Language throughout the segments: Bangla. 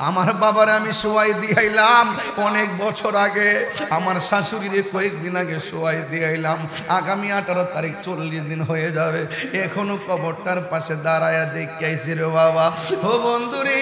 আমার বাবার আমি শোয়াই দিয়াইলাম অনেক বছর আগে, আমার শাশুড়িরে কয়েকদিন আগে শোয়াই দিয়াইলাম, আগামী 18 তারিখ 40 দিন হয়ে যাবে, এখনো কবরটার পাশে দাঁড়ায়া দেখে আইছি রে বাবা। ও বন্ধুরে,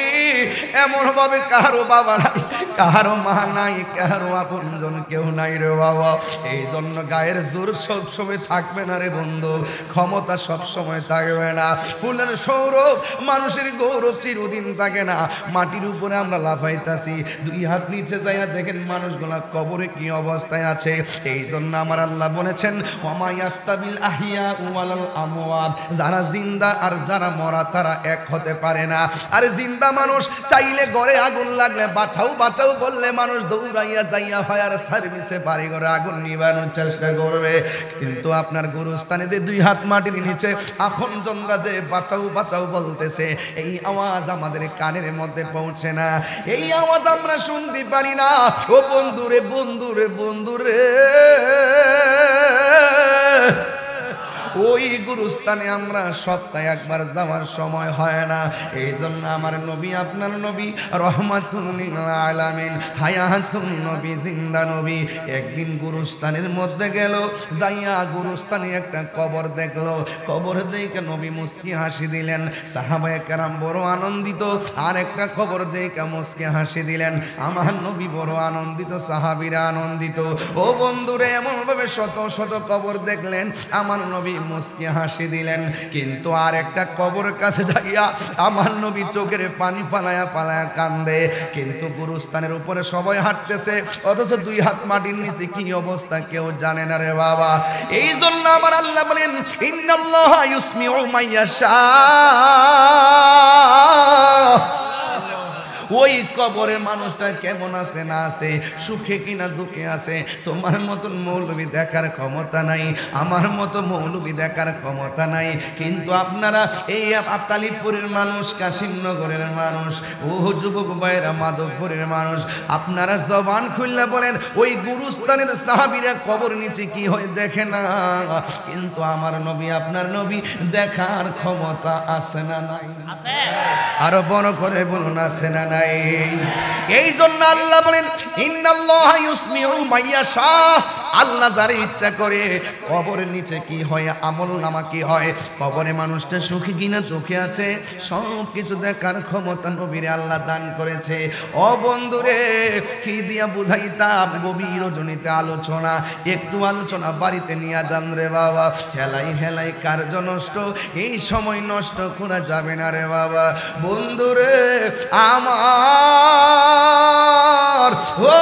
এমন ভাবে কারো বাবা নাই, কারো মা নাই, কারো আপনজন কেউ নাই রে বাবা। এই জন্য গায়ের জোর সব সময় থাকবে না রে বন্ধু, ক্ষমতা সব সময় থাকবে না, ফুলের সৌরভ মানুষের গৌরব চিরদিন থাকে না। মাটির উপরে আমরা লাফাইতাছি, 2 হাত নিচে যাইয়া দেখেন মানুষগুলা কবরে কি অবস্থায় আছে। এই জন্য আমার আল্লাহ বলেছেন ওমা ইয়াস্তাবিল আহিয়া ওয়াল আমওয়াত, যারা জিন্দা আর যারা মরা তারা এক হতে পারে না। আর জিন্দা মানুষ চাইলে ঘরে আগুন লাগলে বাঁচাও বাঁচাও বললে মানুষ দৌড়াইয়া যাইয়া ফায়ার সার্ভিসে বাড়ি ঘরে আগুন নিবানোর চেষ্টা করবে, কিন্তু আপনার গুরুস্থানে যে 2 হাত মাটির নিচে আপনজনরা যে বাঁচাও বাঁচাও বলতেছে, এই আওয়াজ আমাদের কানের মধ্যে পৌঁছে না, এই আওয়াজ আমরা শুনতে পারি না। ও বন্ধুরে বন্ধুরে বন্ধুরে, ওই গুরুস্থানে আমরা সপ্তাহে একবার যাওয়ার সময় হয় না। এই জন্য আমার নবী, আপনার নবী রহমাতুল লিল আলামিন, হায়াতুন নবী, জিন্দা নবী, একদিন গুরুস্থানের মধ্যে গেল, যাইয়া গুরুস্থানে একটা কবর দেখলো, কবর দেখে নবী মুস্কি হাসি দিলেন, সাহাবায়ে কেরাম বড় আনন্দিত, আর একটা কবর দেখে মুস্কি হাসি দিলেন, আমার নবী বড় আনন্দিত, সাহাবীরা আনন্দিত। ও বন্ধুরে, এমন ভাবে শত শত কবর দেখলেন, আমার নবী মুস্কি হাসি দিলেন, কিন্তু আর একটা কবর কাছে যাইয়া আমার নবী চোখের পানি ফালায়া ফালায়া কান্দে। কিন্তু গুরুস্থানের উপরে সবাই হাঁটতেছে, অথচ 2 হাত মাটির নিচে কি অবস্থা কেউ জানে না রে বাবা। এই জন্য আমার আল্লাহ বলেন ইন্নাল্লাহা ইউসমিউ মাইয়াশা, ওই কবরের মানুষটা কেমন আছে না আছে, সুখে কিনা দুঃখে আছে, তোমার মতন মৌলবী দেখার ক্ষমতা নাই, আমার মতো মৌলবী দেখার ক্ষমতা নাই। কিন্তু আপনারা এই আতালিপুরের মানুষ, কাশিমনগরের মানুষ, ও যুবক ভাইয়েরা মাধবপুরের মানুষ, আপনারা জবান খুললে বলেন ওই গুরুস্থানের সাহাবীরা কবর নিচে কি হয় দেখে না, কিন্তু আমার নবী, আপনার নবী দেখার ক্ষমতা আছে না নাই? আরো বড় করে বলুন আছে না নাই? এই জন্য আল্লাহ বলেন ইন্নাল্লাহা ইউসমিউ মাইয়াশা, আল্লাহ যারে ইচ্ছা করে কবরের নিচে কি হয়, আমলনামা কি হয়, কবরে মানুষটা সুখী কিনা দুঃখে আছে, সব কিছু দেখার ক্ষমতা নবীরে আল্লাহ দান করেছে। ও বন্ধুরে, কি দিয়া বুঝাইতাম, গভীর রজনীতে আলোচনা, একটু আলোচনা বাড়িতে নিয়ে যান রে বাবা। হেলাই হেলাই কার্য নষ্ট, এই সময় নষ্ট করা যাবে না রে বাবা। বন্ধুরে আমার, ও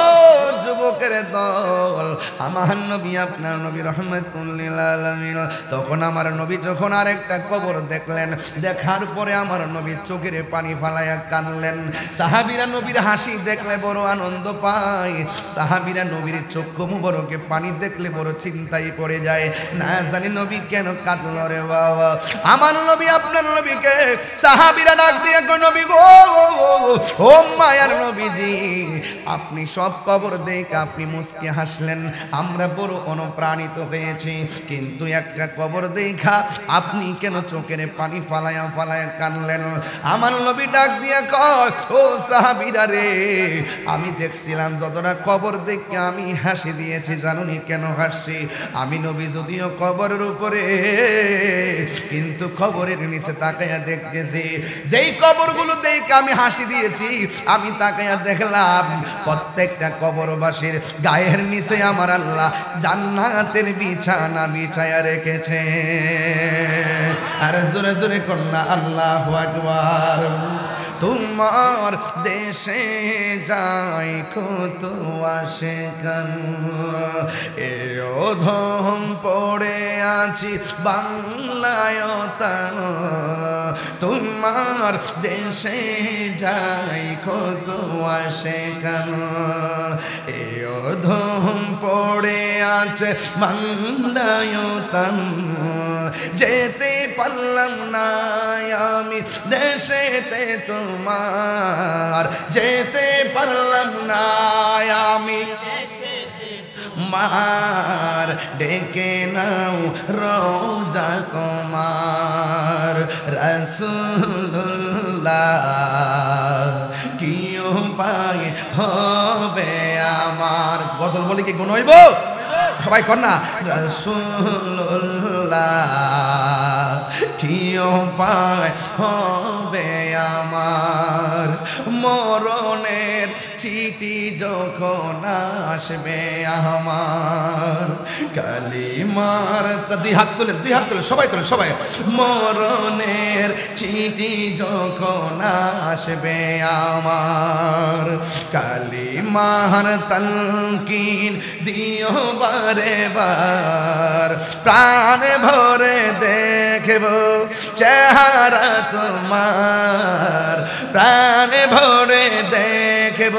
যুবকের দল, আমার নবী, আপনার নবী রহমাতুল লিল আলামিন, তখন আমার নবী যখন আরেকটা কবর দেখলেন, দেখার পরে আমার নবী চোখের পানি ফালাইয়া কাঁদলেন। সাহাবীরা নবীর হাসি দেখলে বড় আনন্দ পায়, সাহাবীরা নবীর চক্ষু মুবারকে পানি দেখলে বড় চিন্তায় পড়ে যায়, না জানি নবী কেন কাঁদল রে বাবা। আমার নবী, আপনার নবীকে সাহাবীরা ডাক দিয়ে কয়, নবী গো, ও মায়ার নবীজি, আপনি সব কবর দেখে আপনি মুস্কি হাসলেন, আমরা বড় অনুপ্রাণিত হয়েছি, কিন্তু একটা কবর দেখা আপনি কেন চোখের পানি ফালায়া ফালায়া কাঁদলেন? আমার নবী ডাক দিয়া কয়, ও সাহাবীরা রে, আমি দেখছিলাম যতটা কবর দেখে আমি হাসি দিয়েছি, জানুনি কেন হাসছি? আমি নবী যদিও কবরের উপরে, কিন্তু কবরের নিচে তাকাইয়া দেখতেছি, যেই কবরগুলো দেখে আমি হাসি দিয়েছি, আমি তাকাইয়া দেখলাম প্রত্যেকটা কবরবাসীর গায়ের নিচে আমার আল্লাহ জান্নাতের বিছানা বিছায়া রেখেছে। আর জোরে জোরে কন্যা আল্লাহু আকবার। তোমার দেশে যাই কত আশিকান, এ অধম পড়ে আছি বাংলায়, তোমার দেশে যাই কত আশিকান, এ অধম পড়ে আছে বাংলায়, যেতে পারলাম না আমি দেশেতে তোমার, যেতে পারলাম না আমি মার, ডেকে নাও রোজা তোমার রাসূলুল্লাহ, কি উপায় হবে আমার। গজল বলে কি গুণ হইব? সবাই কর না, রাসূলুল্লাহ কি উপায় হবে আমার, মরণের চিঠি যখন আসবে আমার, কালিমার দুই হাত তুলেন, দুই হাত তুলেন, সবাই তুলেন, সবাই। মরণের চিঠি যখন আসবে আমার, কালিমার তালকিন দিও বারে বার, প্রাণ ভরে দেখব চেহারা তোমার, প্রাণ ভরে দেখব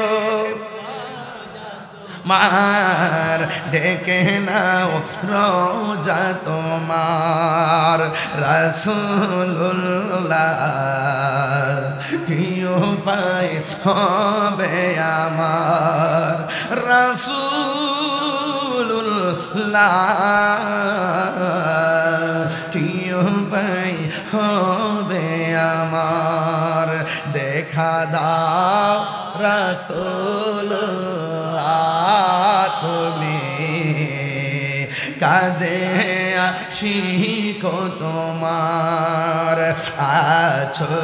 মার, ডেকে নাও রোজা তোমার, রাসূলুল্লাহ কি উপায় হবে আমার, রাসূলুল্লাহ কি উপায় হবে আমার, দেখা দাও রাসূলুল্লাহ তুমি, কাঁদে আশিক তোমার, আছো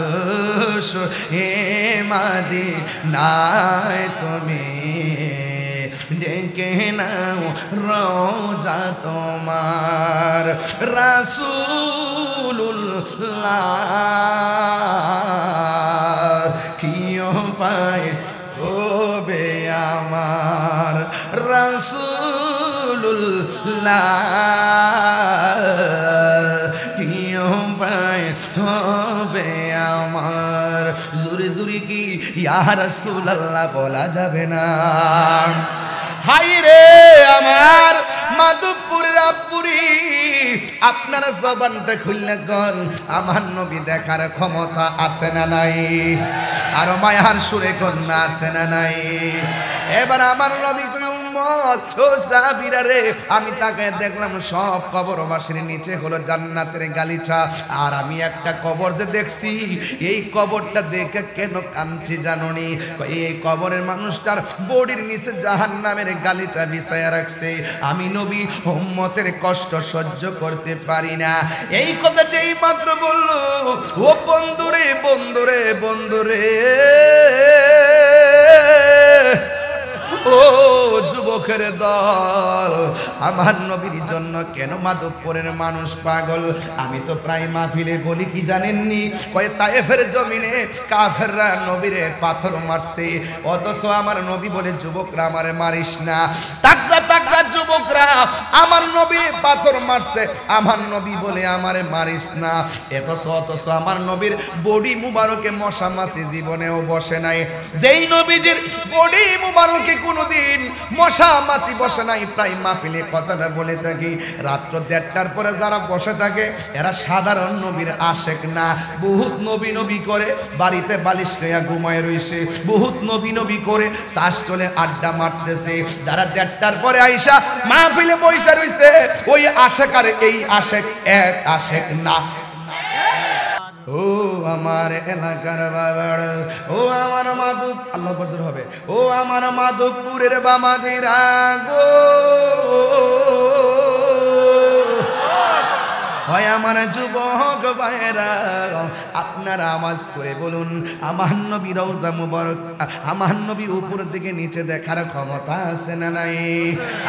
এ মদিনায় তুমি, ডেকে নাও রোজা তোমার, রাসূলুল্লাহ কি উপায় হবে আমার, রাসূলুল্লাহ কি উপায় হবে আমার। জোরে জোরে কি ইয়া রাসূলুল্লাহ বলা যাবে না? হাই রে আমার মাধবপুরের আপুরি, আপনারা জবানটা খুললে গন, আমার নবী দেখার ক্ষমতা আছে না নাই? আর মায়ার সুরে কন্যা আছে না নাই? এবার আমার নবী কই উম্মত ও সাহাবীরা রে, আমি তাকে দেখলাম সব কবরবাসীর নিচে হলো জান্নাতের গালিচা, আর আমি একটা কবর যে দেখছি, এই কবরটা দেখে কেন কাঁদছি জানোনি? এই কবরের মানুষটার বডির নিচে জাহান্নামের গালিচা বিছায়া রাখছে। আমি নবী উম্মতের কষ্ট সহ্য করতে পারি না। এই কথা যেই মাত্র বলল, ও বন্ধুরে বন্ধুরে বন্ধুরে, ও যুবকের দল, আমার নবীর জন্য কেন মাধবপুরের মানুষ পাগল? আমি তো প্রায় মাহফিলে বলি কি জানেননি, কয় তায়েফের জমিনে কাফেররা নবীরে পাথর মারছে, অথচ আমার নবী বলে যুবকরা আমারে মারিস না। তাকড়া তাকড়া যুবকরা আমার নবীরে পাথর মারছে, আমার নবী বলে আমারে মারিস না। অথচ আমার নবীর বডি মুবারকে মশা মাছি জীবনেও বসে নাই। যেই নবীজির বডি মুবারকে কোনদিন মশা মাছি বসে নাই, প্রায় মাহফিলে কথাটা বলে থাকি, রাত্র 1:30টার পরে যারা বসে থাকে এরা সাধারণ নবীর আশেক না। বহুত নবী নবী করে বাড়িতে বালিশ লইয়া ঘুমায় রইছে, বহুত নবী নবী করে শ্বাস চলে আড্ডা মারতেছে। যারা 1:30টার পরে আইসা মাহফিলে বইসা রইছে, ওই আশেক আর এই আশেক এক আশেক না। ও আমার এলাকার বাবার, ও আমার মাধব, আল্লাহ বজর হবে, ও আমার মাধবপুরের বাবাজিরা গো, হয় আমার যুবক ভাইরা, আপনারা আওয়াজ করে বলুন, আমার নবী রওজা মুবারক, আমার নবী উপর দিকে নিচে দেখার ক্ষমতা আছে না নাই?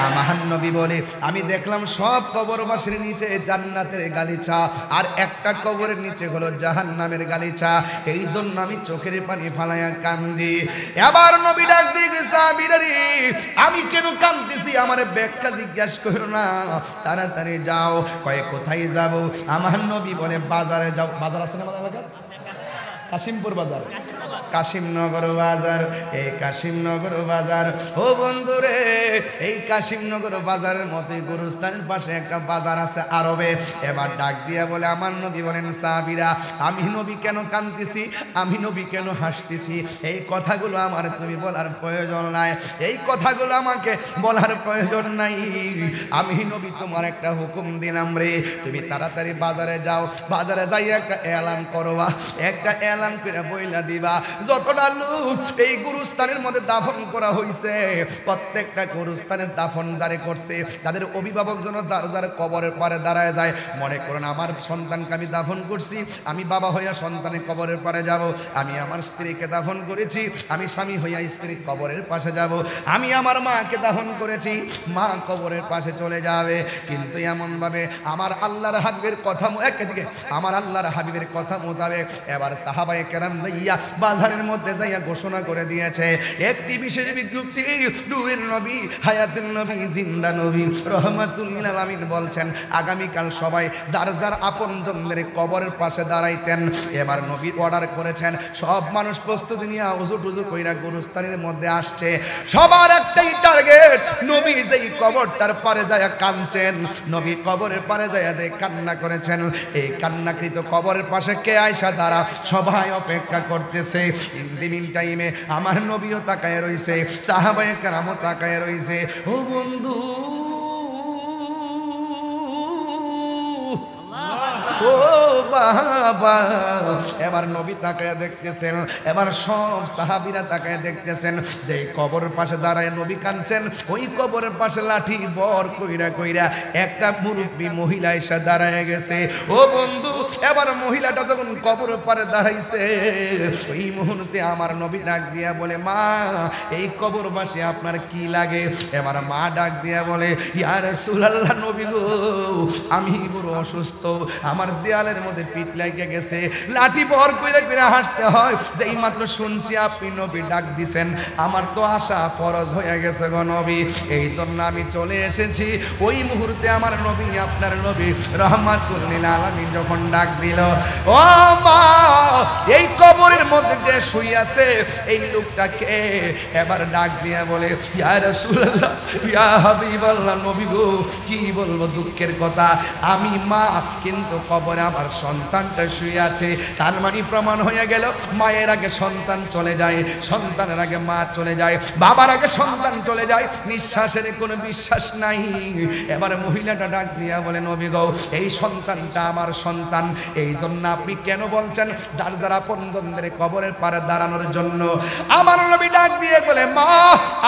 আমার নবী বলে, আমি দেখলাম সব কবরবাসীর নিচে জান্নাতের গালিচা, আর একটা কবরের নিচে হলো জাহান্নামের গালিচা। এই জন্য আমি চোখের পানি ফালাইয়া কান্দি। এবার নবী ডাক দিয়ে সাহাবীরা রে, আমি কেন কাঁদতেছি আমার ব্যাখ্যা জিজ্ঞাসা করো না, তাড়াতাড়ি যাও। কয়ে কোথায় যাব? আমার নবী বলে বাজারে যাও। বাজার আছে না আমাদের এলাকায়? কাশিমপুর বাজার, কাশিমনগর বাজার, এই কাশিমনগর বাজার, ও বন্ধুরে, এই কাশিমনগর বাজারের মতোই গুরুস্থানের পাশে একটা বাজার আছে আরবে। এবার ডাক দিয়া বলে, আমার নবী বলেন সাহাবীরা, আমি নবী কেন কাঁদতেছি, আমি নবী কেন হাসতেছি, এই কথাগুলো আমার তুমি বলার প্রয়োজন নাই, এই কথাগুলো আমাকে বলার প্রয়োজন নাই। আমি নবী তোমার একটা হুকুম দিলাম রে, তুমি তাড়াতাড়ি বাজারে যাও, বাজারে যাই একটা এলান করবা, একটা এলান করে বইলা দিবা, যতটা লোক এই গুরুস্থানের মধ্যে দাফন করা হয়েছে, প্রত্যেকটা গুরুস্থানের দাফন যারে করছে তাদের অভিভাবক যেন যার যার কবরের পারে দাঁড়ায় যায়। মনে করেন আমার সন্তানকে আমি দাফন করছি, আমি বাবা হইয়া সন্তানের কবরের পারে যাব। আমি আমার স্ত্রীকে দাফন করেছি, আমি স্বামী হইয়া স্ত্রীর কবরের পাশে যাব। আমি আমার মাকে দাফন করেছি, মা কবরের পাশে চলে যাবে। কিন্তু এমনভাবে আমার আল্লাহর হাবিবের কথা একদিকে আমার আল্লাহর হাবিবের কথা মোতাবেক এবার সাহাবায়ে কেরাম যাইয়া বাজারের মধ্যে যাইয়া ঘোষণা করে দিয়েছে একটি বিশেষ বিজ্ঞপ্তি। নূরের নবী, হায়াতুন নবী, জিন্দা নবী রহমাতুল লিল আলামিন বলছেন আগামীকাল সবাই যার যার আপনজনদের কবরের পাশে দাঁড়াইতেন। এবার নবী অর্ডার করেছেন সব মানুষ প্রস্তুতি নিয়ে উজু টুজু কইরা গুরুস্থানের মধ্যে আসছে। সবার একটাই টার্গেট, নবী যেই কবরটার পারে যায় কাঁদছেন, নবী কবরের পারে যায় যে কান্না করেছেন, এই কান্নাকৃত কবরের পাশে কে আয়সা দাঁড়া সবাই অপেক্ষা করতেছে। ইন টাইমে আমার নবীও তাকায় রইছে, সাহাবায়ে কেরামও তাকায় রইছে। ও বন্ধু, ও বাবা, এবার নবী তাকায় দেখতেছেন, এবার সব সাহাবীরা তাকায় দেখতেছেন যে কবরের পাশে দাঁড়ায় নবী কাঁদছেন, ওই কবরের পাশে লাঠি বর কইরা কইরা একটা মুরব্বী মহিলা এসে দাঁড়ায় গেছে। ও বন্ধু, এবার মহিলাটা যখন কবরের পারে দাঁড়াইছে, ওই মুহূর্তে আমার নবী ডাক দিয়া বলে, মা এই কবরবাসী আপনার কি লাগে? এবার মা ডাক দিয়া বলে, ইয়া রাসূলুল্লাহ, নবী গো, আমি বড় অসুস্থ, আমার দেয়ালের মধ্যে পিঠ লাগে গেছে, লাঠি বর কইরা কইরা হাসতে হয়। যেই মাত্র শুনছি আপনি নবী ডাক দিছেন, আমার তো আশা ফরজ হয়ে গেছে গো নবী, এই জন্য আমি চলে এসেছি। ওই মুহূর্তে আমার নবী, আপনার নবী রহমাতুল লিল আলামিন যখন ডাক দিল, ও মা, এই কবরের মধ্যে যে শুয়ে আছে এই লোকটাকে? এবার ডাক দিয়া বলে, ইয়া রাসূলুল্লাহ, ইয়া হাবিবাল্লাহ, নবী গো, কি বলবো দুঃখের কথা, আমি মা, কিন্তু কবরে আমার সন্তানটা শুয়ে আছে। তার মানে প্রমাণ হয়ে গেল মায়ের আগে সন্তান চলে যায়, সন্তানের আগে মা চলে যায়, বাবার আগে সন্তান চলে যায়, নিঃশ্বাসের কোনো বিশ্বাস নাই। এবার মহিলাটা ডাক দিয়া বলে, নবী গো, এই সন্তানটা আমার সন্তান, এই জন্য আপনি কেন বলছেন যার যারা আপনজনদের কবরের পারে দাঁড়ানোর জন্য? আমার নবী ডাক দিয়ে বলে, মা,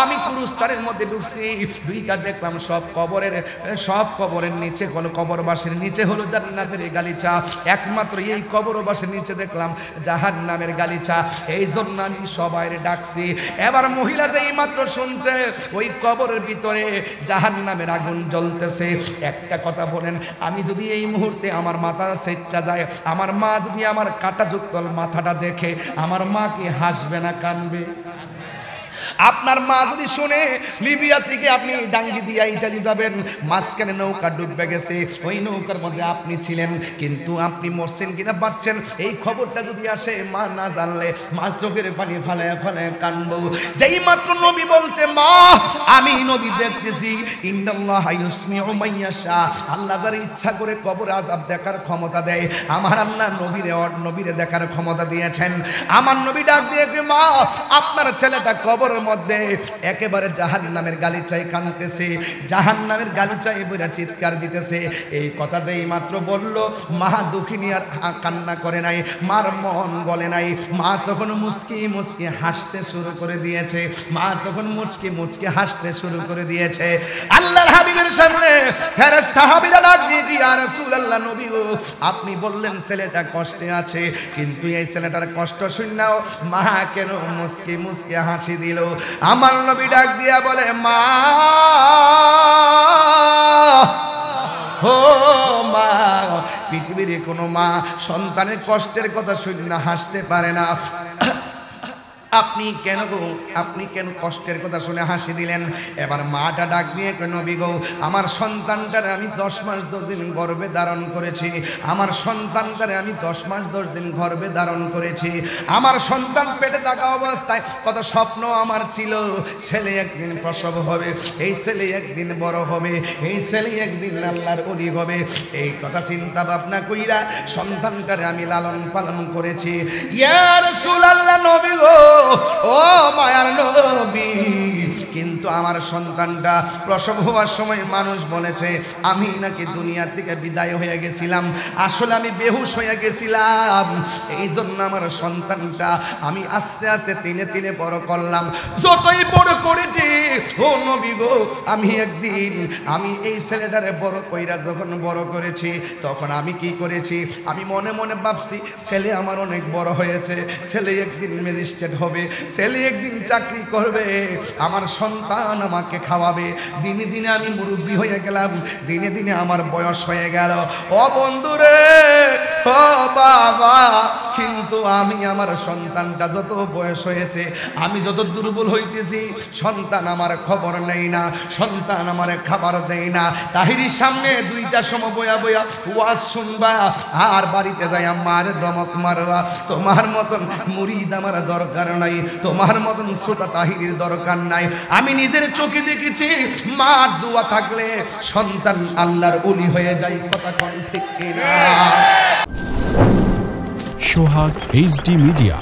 আমি গুরুস্থানের মধ্যে ঢুকছি, দুইটা দেখলাম সব কবরের নিচে হলো, কবরবাসীর নিচে হলো জান্নাতের গালিচা, একমাত্র এই কবরবাসীর নিচে দেখলাম জাহান্নামের গালিচা, এই জন্য আমি সবাই ডাকছি। এবার মহিলা যেই মাত্র শুনছে ওই কবরের ভিতরে জাহান্নামের আগুন জ্বলতেছে, একটা কথা বলেন, আমি যদি এই মুহূর্তে আমার মাথা সেচ্চা যায়, আমার মা যদি আমার কাঁটাযুক্ত মাথাটা দেখে, আমার মা কি হাসবে না কাঁদবে? আপনার মা যদি শুনে লিবিয়া থেকে আপনি ডাঙ্গি দিয়া ইটালি যাবেন, মাঝখানে নৌকা ডুবে গেছে, ওই নৌকার মধ্যে আপনি ছিলেন, কিন্তু আপনি মরছেন কিনা বাঁচছেন এই খবরটা যদি আসে, মা না জানলে মা চোখের পানি ফালায় ফালায় কানবো। যেই মাত্র নবী বলছে, মা, আমি নবী দেখতেছি, ইন্নাল্লাহ ইউসমিউ মাইয়াশা, আল্লাহ যার ইচ্ছা করে কবর আযাব দেখার ক্ষমতা দেয়, আমার আল্লাহ নবীরে দেখার ক্ষমতা দিয়েছেন। আমার নবী ডাক দিয়ে, মা, আপনার ছেলেটা কবরের মধ্যে একেবারে জাহান্নামের গালিচায় কাঁদতেছে, জাহান্নামের গালিচায় বইরা চিৎকার দিতেছে। এই কথা যেই মাত্র বলল, মা দুঃখিনী আর কান্না করে নাই, মার মন বলে নাই, মা তখন মুচকি মুচকি হাসতে শুরু করে দিয়েছে, মা তখন মুচকি মুচকি হাসতে শুরু করে দিয়েছে। আল্লাহর হাবিবের সামনে ফেরেশতা হাবিরা ডাক দিয়ে, ইয়া রাসূলুল্লাহ, নবী গো, আপনি বললেন ছেলেটা কষ্টে আছে, কিন্তু এই ছেলেটার কষ্ট শুননাও মা কেন মুচকি মুচকি হাসি দিল? আমার নবী ডাক দিয়া বলে, মা, ও মা, পৃথিবীর কোনো মা সন্তানের কষ্টের কথা শুনে না হাসতে পারে না। আপনি কেন কষ্টের কথা শুনে হাসি দিলেন? এবার মাটা ডাক দিয়ে কই, নবী গো, আমার সন্তানটারে আমি 10 মাস 10 দিন গর্ভে ধারণ করেছি, আমার সন্তানটারে আমি 10 মাস 10 দিন গর্ভে ধারণ করেছি। আমার সন্তান পেটে থাকা অবস্থায় কত স্বপ্ন আমার ছিল, ছেলে একদিন প্রসব হবে, এই ছেলে একদিন বড় হবে, এই ছেলে একদিন আল্লাহর ওলি হবে, এই কথা চিন্তা ভাবনা কইরা সন্তানটারে আমি লালন পালন করেছি। ইয়া রাসূলুল্লাহ, নবী গো, ও মায়ার নবী, কিন্তু কিন্তু আমার সন্তানটা প্রসব হওয়ার সময় মানুষ বলেছে আমি নাকি দুনিয়া থেকে বিদায় হয়ে গেছিলাম, আসলে আমি বেহুশ হয়ে গেছিলাম। এই জন্য আমার সন্তানটা আমি আস্তে আস্তে তিনে তিনে বড় করলাম। যতই বড় করেছি ও নবী গো, আমি একদিন আমি এই ছেলেটারে বড় কইরা যখন বড় করেছি তখন আমি কি করেছি, আমি মনে মনে ভাবছি ছেলে আমার অনেক বড় হয়েছে, ছেলে একদিন ম্যাজিস্ট্রেট হবে, ছেলে একদিন চাকরি করবে, আমার সন্তান আমাকে খাওয়াবে। দিনে দিনে আমি মুরব্বী হয়ে গেলাম, দিনে দিনে আমার বয়স হয়ে গেল। ও বন্ধুরে, ও বাবা, কিন্তু আমি আমার সন্তানটা যত বয়স হয়েছে আমি যত দুর্বল হইতেছি, সন্তান আমার খবর নেই না, সন্তান আমার খাবার দেয় না। তাহিরির সামনে 2টার সময় বয়া বয়া ওয়াজ শুনবা আর বাড়িতে যাই আমার দমক মারবা। তোমার মতন মুরিদ আমার দরকার নাই, তোমার মতন শ্রোতা তাহিরির দরকার নাই। আমি নিজের চোখে দেখেছি মার দোয়া থাকলে সন্তান আল্লাহর ওলি হয়ে যায়। কথা কোন ঠিক কিনা? সোহাগ এইচডি মিডিয়া,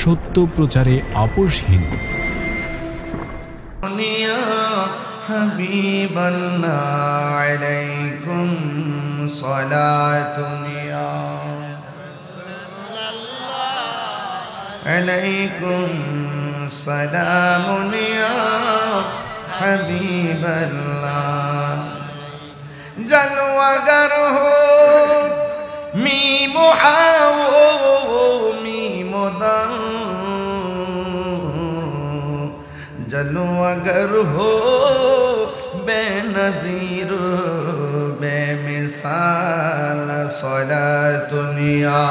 সত্য প্রচারে আপোষহীন। হাবিবাল্লাহ আলাইকুম সালাতুন ইয়া আলাইকুম সালামুন ইয়া হাবিবাল্লাহ। জলওয়াগার হো मीम आओ मीम दम, जलो अगर हो बेनज़ीर बेमिसाल सलातुनिया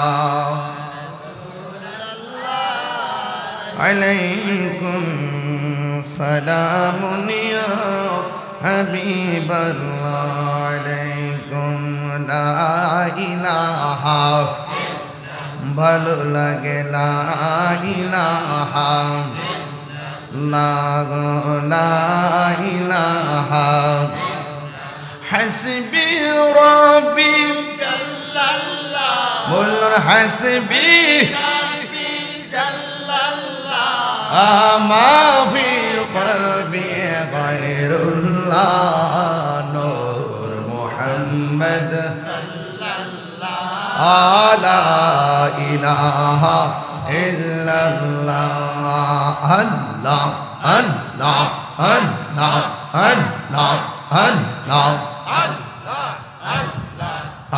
अलैकुम सलामुनिया हबीबल्लाह अलैकुम ला इलाहा, ভালো লাগে লা ইলাহা, লা ইলাহা, হাসবি রব্বি জাল্লাল্লাহ, বল হাসবি রব্বি জাল্লাল্লাহ, আমা ফি কলবি গায়রুল্লাহ, নূর মুহাম্মদ লা ইলাহা ইল্লাল্লাহ। আল্লাহ আল্লাহ আল্লাহ আল্লাহ আল্লাহ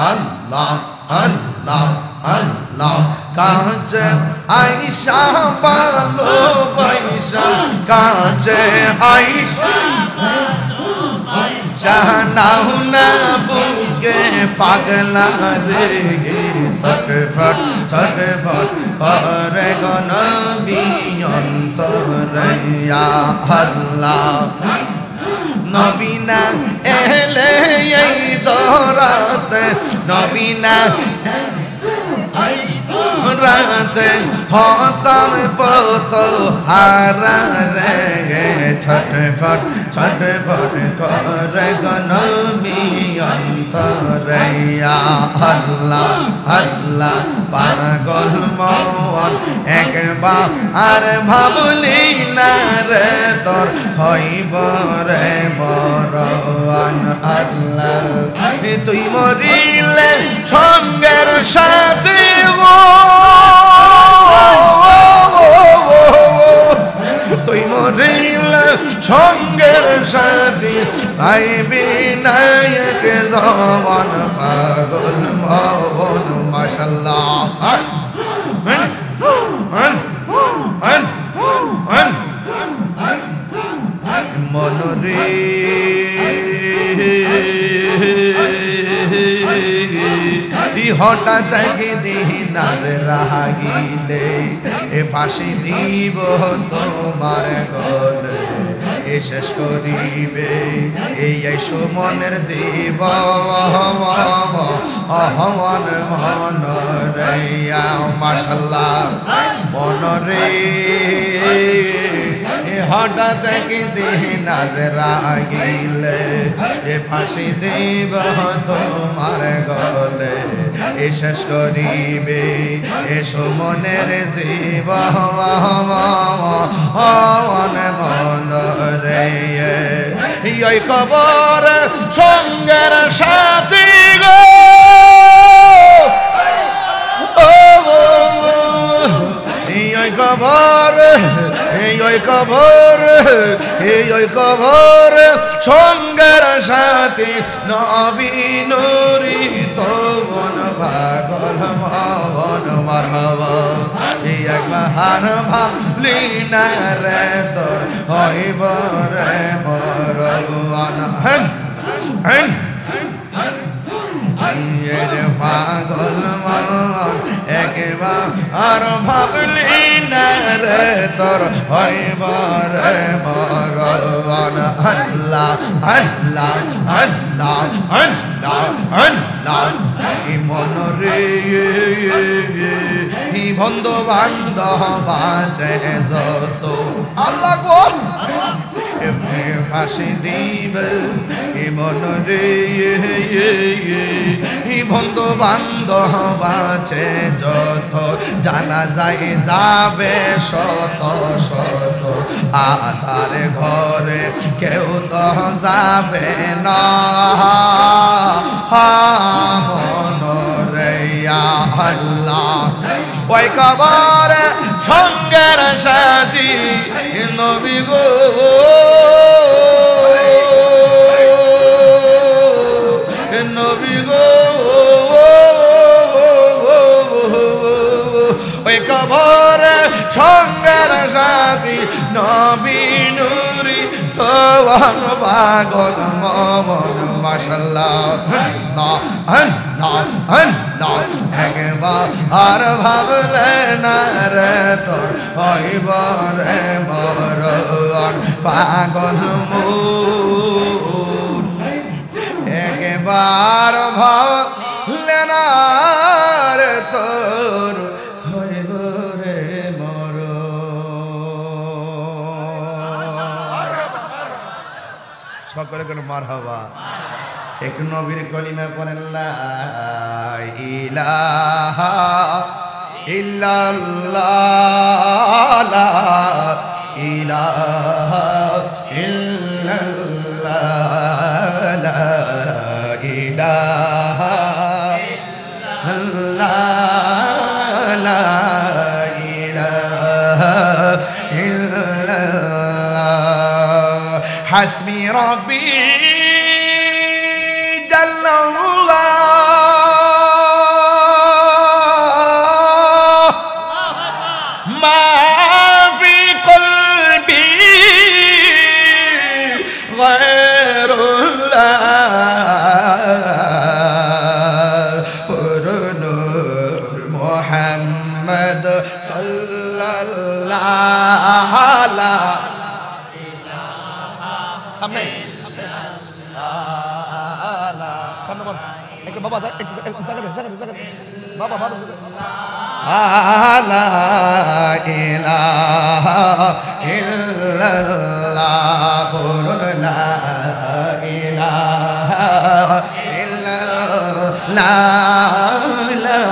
আল্লাহ আল্লাহ আল্লাহ। কাছে আয়েশা ভালো পয়সা, কাছে আয়েশা জানাও না বুকে পাগলা রে, ছটফট ছটফট করে গো নবী অন্তরে। ইয়া আল্লাহ, নবী না এলে এই দরাতে, নবী না রাতে হতাম পত হারা রে, ছটফট ছটফট করে গো নবী অন্তরে। ইয়া আল্লাহ আল্লাহ, পাগল মন একবার আর ভাবলি না রে, তোর হইব রে বরণ। আল্লাহ তুই মরিলে সঙ্গের সাথে, তুই মরিলে সঙ্গের সাথী, আইবি নায়ক জবান পাগল মন। মাশাআল্লাহ মনরে হঠাৎ দিন রাগিলে এ ফাঁসি দিব তোমার গলে, এ শেষ করিবে এই সুমনের জীব অহমন মন রে। মাশাআল্লাহ মনরে হঠাৎ দিন রাগিলে এ ফাঁসি দিব তোমার গলে, এ শেষ করিবে এ সুমনের জীব মন রে। ওই কবর সঙ্গের সাথী গো ওই কবর ওই কবর ওই কবর সঙ্গের সাথী নবী নুরি তবন পাগল মন মারহাবা একবার ভাবলি না রে তোর হইব রে মরওয়ান পাগল মন একবার ভাবলি না রে তোর হইব রে মরওয়ান আল্লাহ আল্লাহ আল্লাহ আল্লাহ আল্লাহ মন রে বন্ধু বান্ধব আছে যত আল্লাহ গো ফাঁসি দিবে মন রে বন্ধু বান্ধব আছে যত জানা যায় যাবে শত শত আধার ঘরে কেউ তো যাবে না মন রে আল্লাহ ওই কবর সঙ্গের সাথী নবী গো নবী গো ওই কবর সঙ্গের সাথী নবী নুরি তবন পাগল মন মাশাআল্লাহ একবার আর ভাবলে না রে তোর হইব রে মরণ পাগল মন একবার ভাবলে না রে তোর হইব রে মরণ সকলে কোনো মারহাবা এক নবীর কলিমা পড়েন লা ইলাহা ইল্লাল্লাহ লা ইলাহা ইল্লাল্লাহ লা ইলাহা ইল্লাল্লাহ লা ইলাহা ইল্লাল্লাহ হাসবি রাব্বি সামনে সামনে বল একটু বাবা একটু জায়গা বাবা বাবা লা ইলাহা ইল্লাল্লাহ বলুন লা ইলাহা ইল্লাল্লাহ লা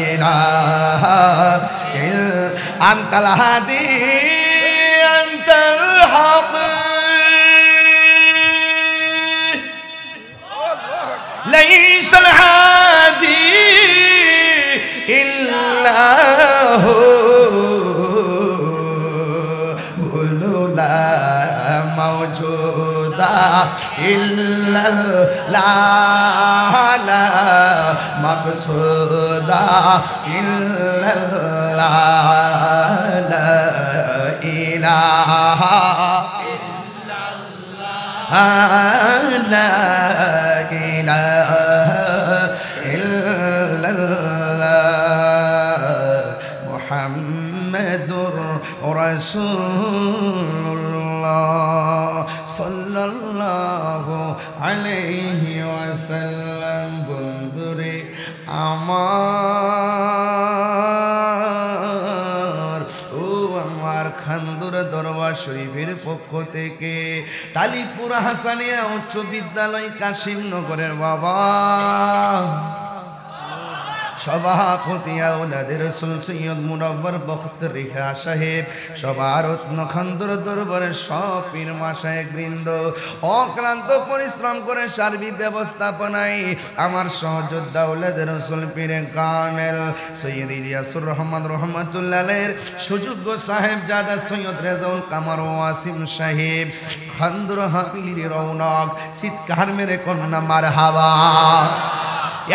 ইলাহা আনতাল হাদি আনতাল হক ليس الهادي إلا هو لا موجود إلا لا لا مقصود إلا لا لا إله لا إله إلا الله محمد رسول الله صلى الله عليه وسلم বন্ধুরে আমার ও আমার খান্দুরা দরবার শরীফের পক্ষ থেকে তালিপুর হাসানিয়া উচ্চ বিদ্যালয় কাশিমনগরের বাবা সভাপতি আওলাদ রাসূল সৈয়দ মুনব্বর বখতর রেখা সাহেব, সবার রত্নখান্দর দরবারের সব পীর মাশায়েখ বৃন্দ, অক্লান্ত পরিশ্রম করে সার্বিক ব্যবস্থাপনায় আমার সহযোদ্ধা আওলাদ রাসূল পীরে কামেল সৈয়দ ইলিয়াসুর রহমান রহমাতুল্লাহ আলাইহির সুযোগ্য সাহেব জাদা সৈয়দ রেজাউল কামার ওয়াসিম সাহেব, খান্দর হাবিলির রৌনক, চিৎকার মেরে কন্যা মারহাবা।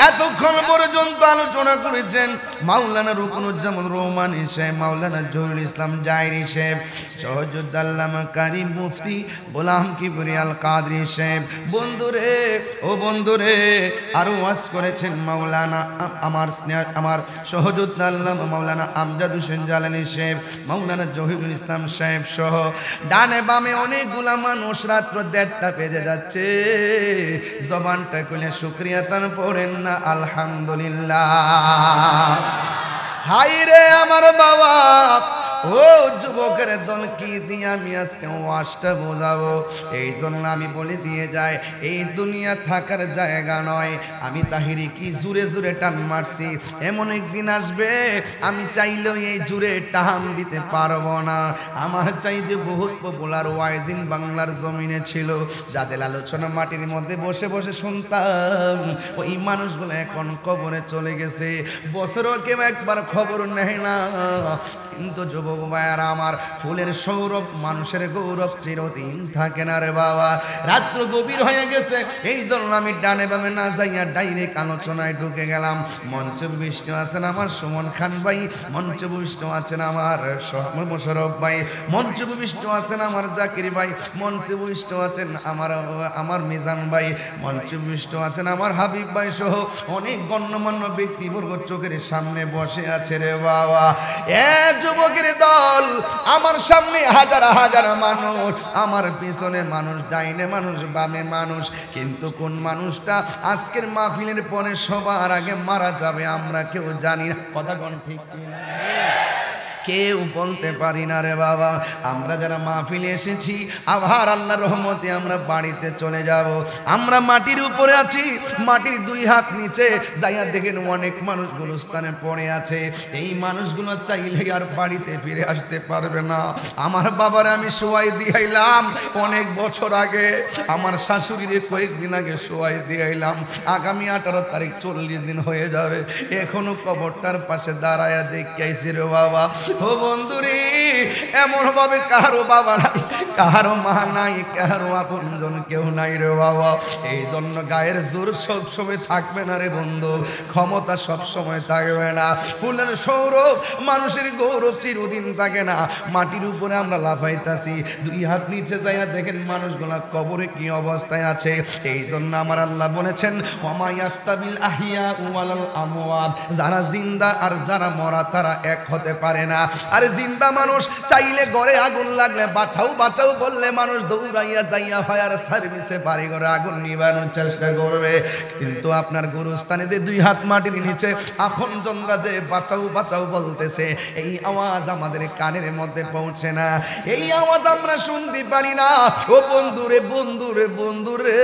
এতক্ষণ পর্যন্ত আলোচনা করেছেন মাওলানা রুকনুজ্জামান রহমানী সাহেব, মাওলানা জহুরুল ইসলাম জায়রি সাহেব, সহযোদ্ধা আল্লামা কারীম মুফতি গোলাম কিবরিয়াল কাদরি সাহেব। বন্ধুরে ও বন্ধুরে, আরো ওয়াজ করেছেন মাওলানা আমার সহযোদ্ধা আল্লামা মাওলানা আমজাদ হোসেন জালালী সাহেব, মাওলানা জহিরুল ইসলাম সাহেব সহ ডানে বামে অনেকগুলা মানুষ। রাত্র 1:30টা বেজে যাচ্ছে, জবানটা খুলে শুকরিয়া তান পড়েন না আলহামদুলিল্লাহ। হাই রে আমার বাবা, ও যুবকের দল কি দিয়ে আমি আজকে ওয়াজটা বোঝাবো? এই জন্য আমি বলে দিয়ে যাই, এই দুনিয়া থাকার জায়গা নয়। আমি তাহিরি কি জুড়ে জুড়ে টান মারছি, এমন একদিন আসবে আমি চাইলেও এই জুড়ে টান দিতে পারবো না। আমার চাইতে বহুত পপুলার ওয়াইজিন বাংলার জমিনে ছিল, যাদের আলোচনা মাটির মধ্যে বসে বসে শুনতাম, ওই মানুষগুলো এখন কবরে চলে গেছে। বছরও কেউ একবার খবর নেয় না। কিন্তু যুবক ভাইয়ারা আমার, ফুলের সৌরভ মানুষের গৌরব চিরদিন থাকে না রে বাবা। রাত্র গভীর হয়ে গেছে, এই জন্য আমি ডানে বামে না যাইয়া ডাইরেক্ট আলোচনায় ঢুকে গেলাম। মঞ্চে বিষ্ণু আছেন আমার সুমন খান ভাই, মঞ্চে বিষ্ণু আছেন আমার মোশারফ ভাই, মঞ্চে বিষ্ণু আছেন আমার জাকির ভাই, মঞ্চে বিষ্ণু আছেন আমার মিজান ভাই, মঞ্চে বিষ্ণু আছেন আমার হাবিব ভাই সহ অনেক গণ্যমান্য ব্যক্তিবর্গ চোখের সামনে বসে আছে রে বাবা। এ যুবকের দল, আমার সামনে হাজার হাজার মানুষ, আমার পিছনে মানুষ, ডাইনে মানুষ, বামে মানুষ, কিন্তু কোন মানুষটা আজকের মাহফিলের পরে সবার আগে মারা যাবে আমরা কেউ জানি না। কথা কোন ঠিক কিনা? কেউ বলতে পারি না রে বাবা। আমরা যারা মাহফিলে এসেছি, আবার আল্লাহর রহমতে আমরা বাড়িতে চলে যাব। আমরা মাটির উপরে আছি, মাটির 2 হাত নিচে যাইয়া দেখেন অনেক মানুষ গুলস্থানে পড়ে আছে। এই মানুষগুলো চাইলে আর বাড়িতে ফিরে আসতে পারবে না। আমার বাবারে আমি শোয়াই দিয়াইলাম অনেক বছর আগে, আমার শাশুড়িরে কয়েকদিন আগে শোয়াই দিয়াইলাম। আগামী 18 তারিখ 40 দিন হয়ে যাবে, এখনো কবরটার পাশে দাঁড়ায়া দেখে আইছি রে বাবা। ও বন্ধুরে, এমন ভাবে কারো বাবা নাই, কারো মা নাই, কারো আপনজন কেউ নাই রে বাবা। এই জন্য গায়ের জোর সবসময় থাকবে না রে বন্ধু, ক্ষমতা সবসময় থাকবে না। ফুলের সৌরভ মানুষের গৌরব চিরদিন থাকে না। মাটির উপরে আমরা লাফাইতাছি, 2 হাত নিচে যাইয়া দেখেন মানুষগুলা কবরে কি অবস্থায় আছে। এই জন্য আমার আল্লাহ বলেছেন, ওমা ইয়াস্তাবিল আহিয়া ওয়াল আমওয়াত, যারা জিন্দা আর যারা মরা তারা এক হতে পারে না। আরে জিন্দা মানুষ চাইলে ঘরে আগুন লাগলে বাঁচাও বাঁচাও বললে মানুষ দৌড়াইয়া যাইয়া ফায়ার সার্ভিসে বাড়ি ঘরে আগুন নিবানোর চেষ্টা করবে। কিন্তু আপনার গুরুস্থানে যে 2 হাত মাটির নিচে আপনজনরা যে বাঁচাও বাঁচাও বলতেছে, এই আওয়াজ আমাদের কানের মধ্যে পৌঁছে না, এই আওয়াজ আমরা শুনতে পারি না। ও বন্ধুরে বন্ধুরে বন্ধুরে,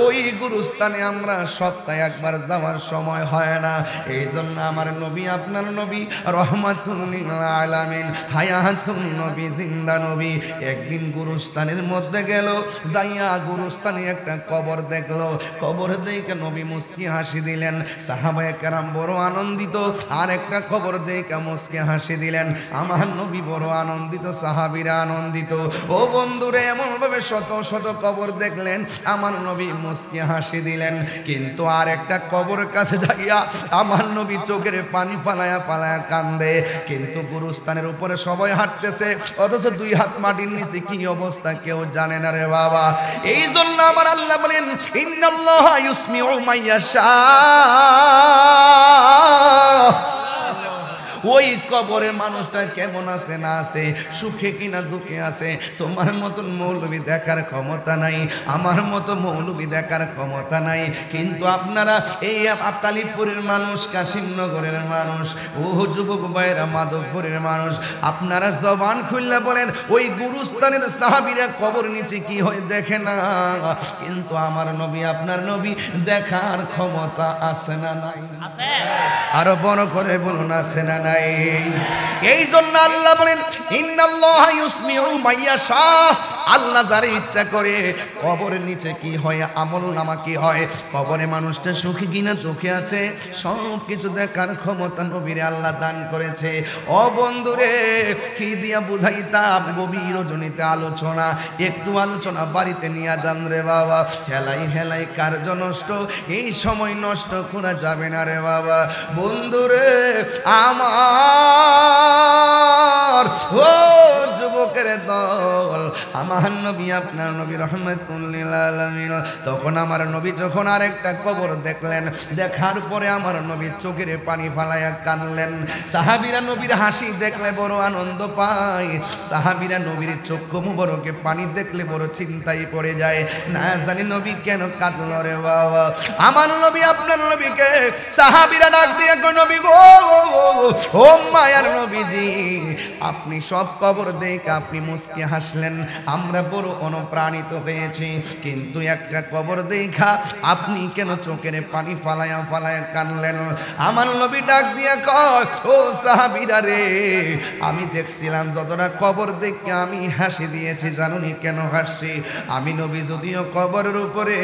ওই গুরুস্থানে আমরা সপ্তাহে একবার যাওয়ার সময় হয় না। এই জন্য আমার নবী, আপনার নবী রহমাতুল লিল আলামিন, হায়াতুন নবী, জিন্দা নবী, একদিন গুরুস্থানের মধ্যে গেল, যাইয়া গুরুস্থানে একটা কবর দেখলো। কবর দেখে নবী মুস্কি হাসি দিলেন, সাহাবায়ে কেরাম বড় আনন্দিত। আর একটা কবর দেখে মুস্কি হাসি দিলেন, আমার নবী বড় আনন্দিত, সাহাবীরা আনন্দিত। ও বন্ধুরে, এমন ভাবে শত শত কবর দেখলেন, আমার নবী মুস্কি হাসি দিলেন। কিন্তু আর একটা কবর কাছে যাইয়া আমার নবী চোখের পানি ফালায়া ফালায়া কান্দে। কিন্তু গুরুস্থানের উপরে সবাই হাঁটতেছে, অথচ 2 হাত মাটির নিচে কি অবস্থা কেউ জানে না রে বাবা। এই জন্য আমার আল্লাহ বলেন, ইন্নাল্লাহা ইউসমিউ মাইয়াশা ওই কবরের মানুষটা কেমন আছে না আছে, সুখে কিনা দুঃখে আছে, তোমার মতন মৌলবী দেখার ক্ষমতা নাই, আমার মতো মৌলবী দেখার ক্ষমতা নাই। কিন্তু আপনারা এই তালিবপুরের মানুষ, কাশিমনগরের মানুষ, ও যুবক ভাইয়েরা, মাধবপুরের মানুষ, আপনারা জবান খুললে বলেন ওই গুরুস্থানের সাহাবীরা কবর নিচে কি হয় দেখে না, কিন্তু আমার নবী, আপনার নবী দেখার ক্ষমতা আছে না নাই? আরো বড় করে বলুন আছে না নাই? এই জন্য আল্লাহ বলেন ইন্নাল্লাহা ইউসমিউ মাইয়াশা, আল্লাহ যারে ইচ্ছা করে কবরের নিচে কি হয়, আমল নামা কি হয়, কবরে মানুষটা সুখী কিনা দুঃখে আছে, সব কিছু দেখার ক্ষমতা নবীরে আল্লাহ দান করেছে। ও বন্ধুরে, কি দিয়া বুঝাইতাম, গভীর রজনীতে আলোচনা, একটু আলোচনা বাড়িতে নিয়ে যান রে বাবা। হেলাই হেলাই কার্য নষ্ট, এই সময় নষ্ট করা যাবে না রে বাবা। বন্ধুরে আমার, ও যুবকের দল, আমার নবী, আপনার নবী রহমাতুল লিল আলামিন, তখন আমার নবী যখন আরেকটা কবর দেখলেন, দেখার পরে আমার নবী চোখের পানি ফালাইয়া কানলেন। সাহাবীরা নবীর হাসি দেখলে বড় আনন্দ পায়, সাহাবীরা নবীর চক্ষু মুবারকে পানি দেখলে বড় চিন্তায় পড়ে যায়, না জানি নবী কেন কাঁদল রে বাবা। আমার নবী, আপনার নবীকে সাহাবীরা ডাক দিয়ে কয়, নবী গো, ও মায়ার নবীজি, আপনি সব কবর দেখে আপনি মুস্কি হাসলেন, আমরা বড় অনুপ্রাণিত হয়েছি, কিন্তু একটা কবর দেখা আপনি কেন চোখের পানি ফালায়া ফালায়া কানলেন? আমার নবী ডাক দিয়া কয়, ও সাহাবীরা রে, আমি দেখছিলাম যতটা কবর দেখে আমি হাসি দিয়েছি, জানুনি কেন হাসছি? আমি নবী যদিও কবরের উপরে,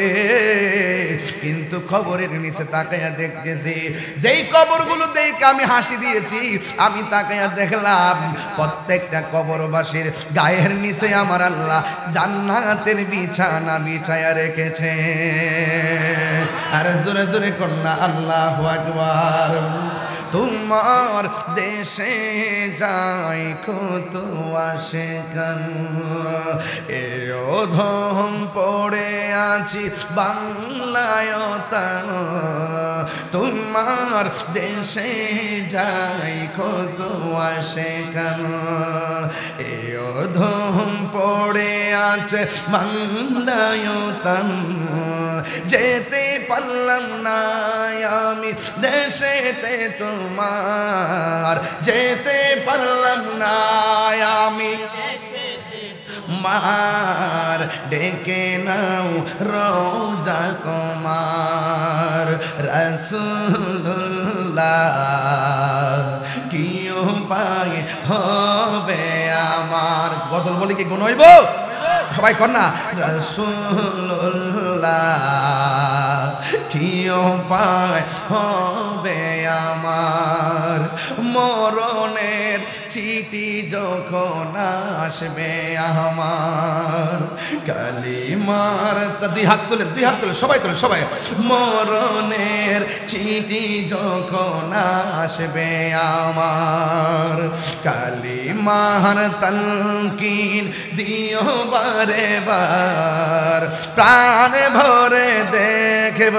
কিন্তু কবরের নিচে তাকাইয়া দেখতেছি, যেই কবরগুলো দেখে আমি হাসি দিয়েছি, আমি তাকাইয়া দেখলাম প্রত্যেকটা কবরবাসীর গায়ের নিচে আমার আল্লাহ জান্নাতের বিছানা বিছায়া রেখেছে। আর জোরে জোরে কন্যা আল্লাহু আকবার। তোমার দেশে যাই কত আশিকান, এ অধম পড়ে আছি বাংলায় তান, তোমার দেশে যাই কত আশিকান, এ অধম পড়ে আছে বাংলায় তান, যেতে পারলাম না আমি দেশেতে তোমার, যেতে পারলাম না আমি মার, ডেকে নাও রোজা তোমার রাসূলুল্লাহ, কি উপায় হবে আমার? গজল বলি কি গুণ হইব? সবাই কর না, রাসূলুল্লাহ, কি উপায় হবে আমার? মরণের চিঠি যখন আসবে আমার, কালিমার, দুই হাত তুলে, দুই হাত তুলে, সবাই তুলে, সবাই। মরণের চিঠি যখন আসবে আমার, কালিমার তালকিন দিও বারে বার, প্রাণ ভরে দেখব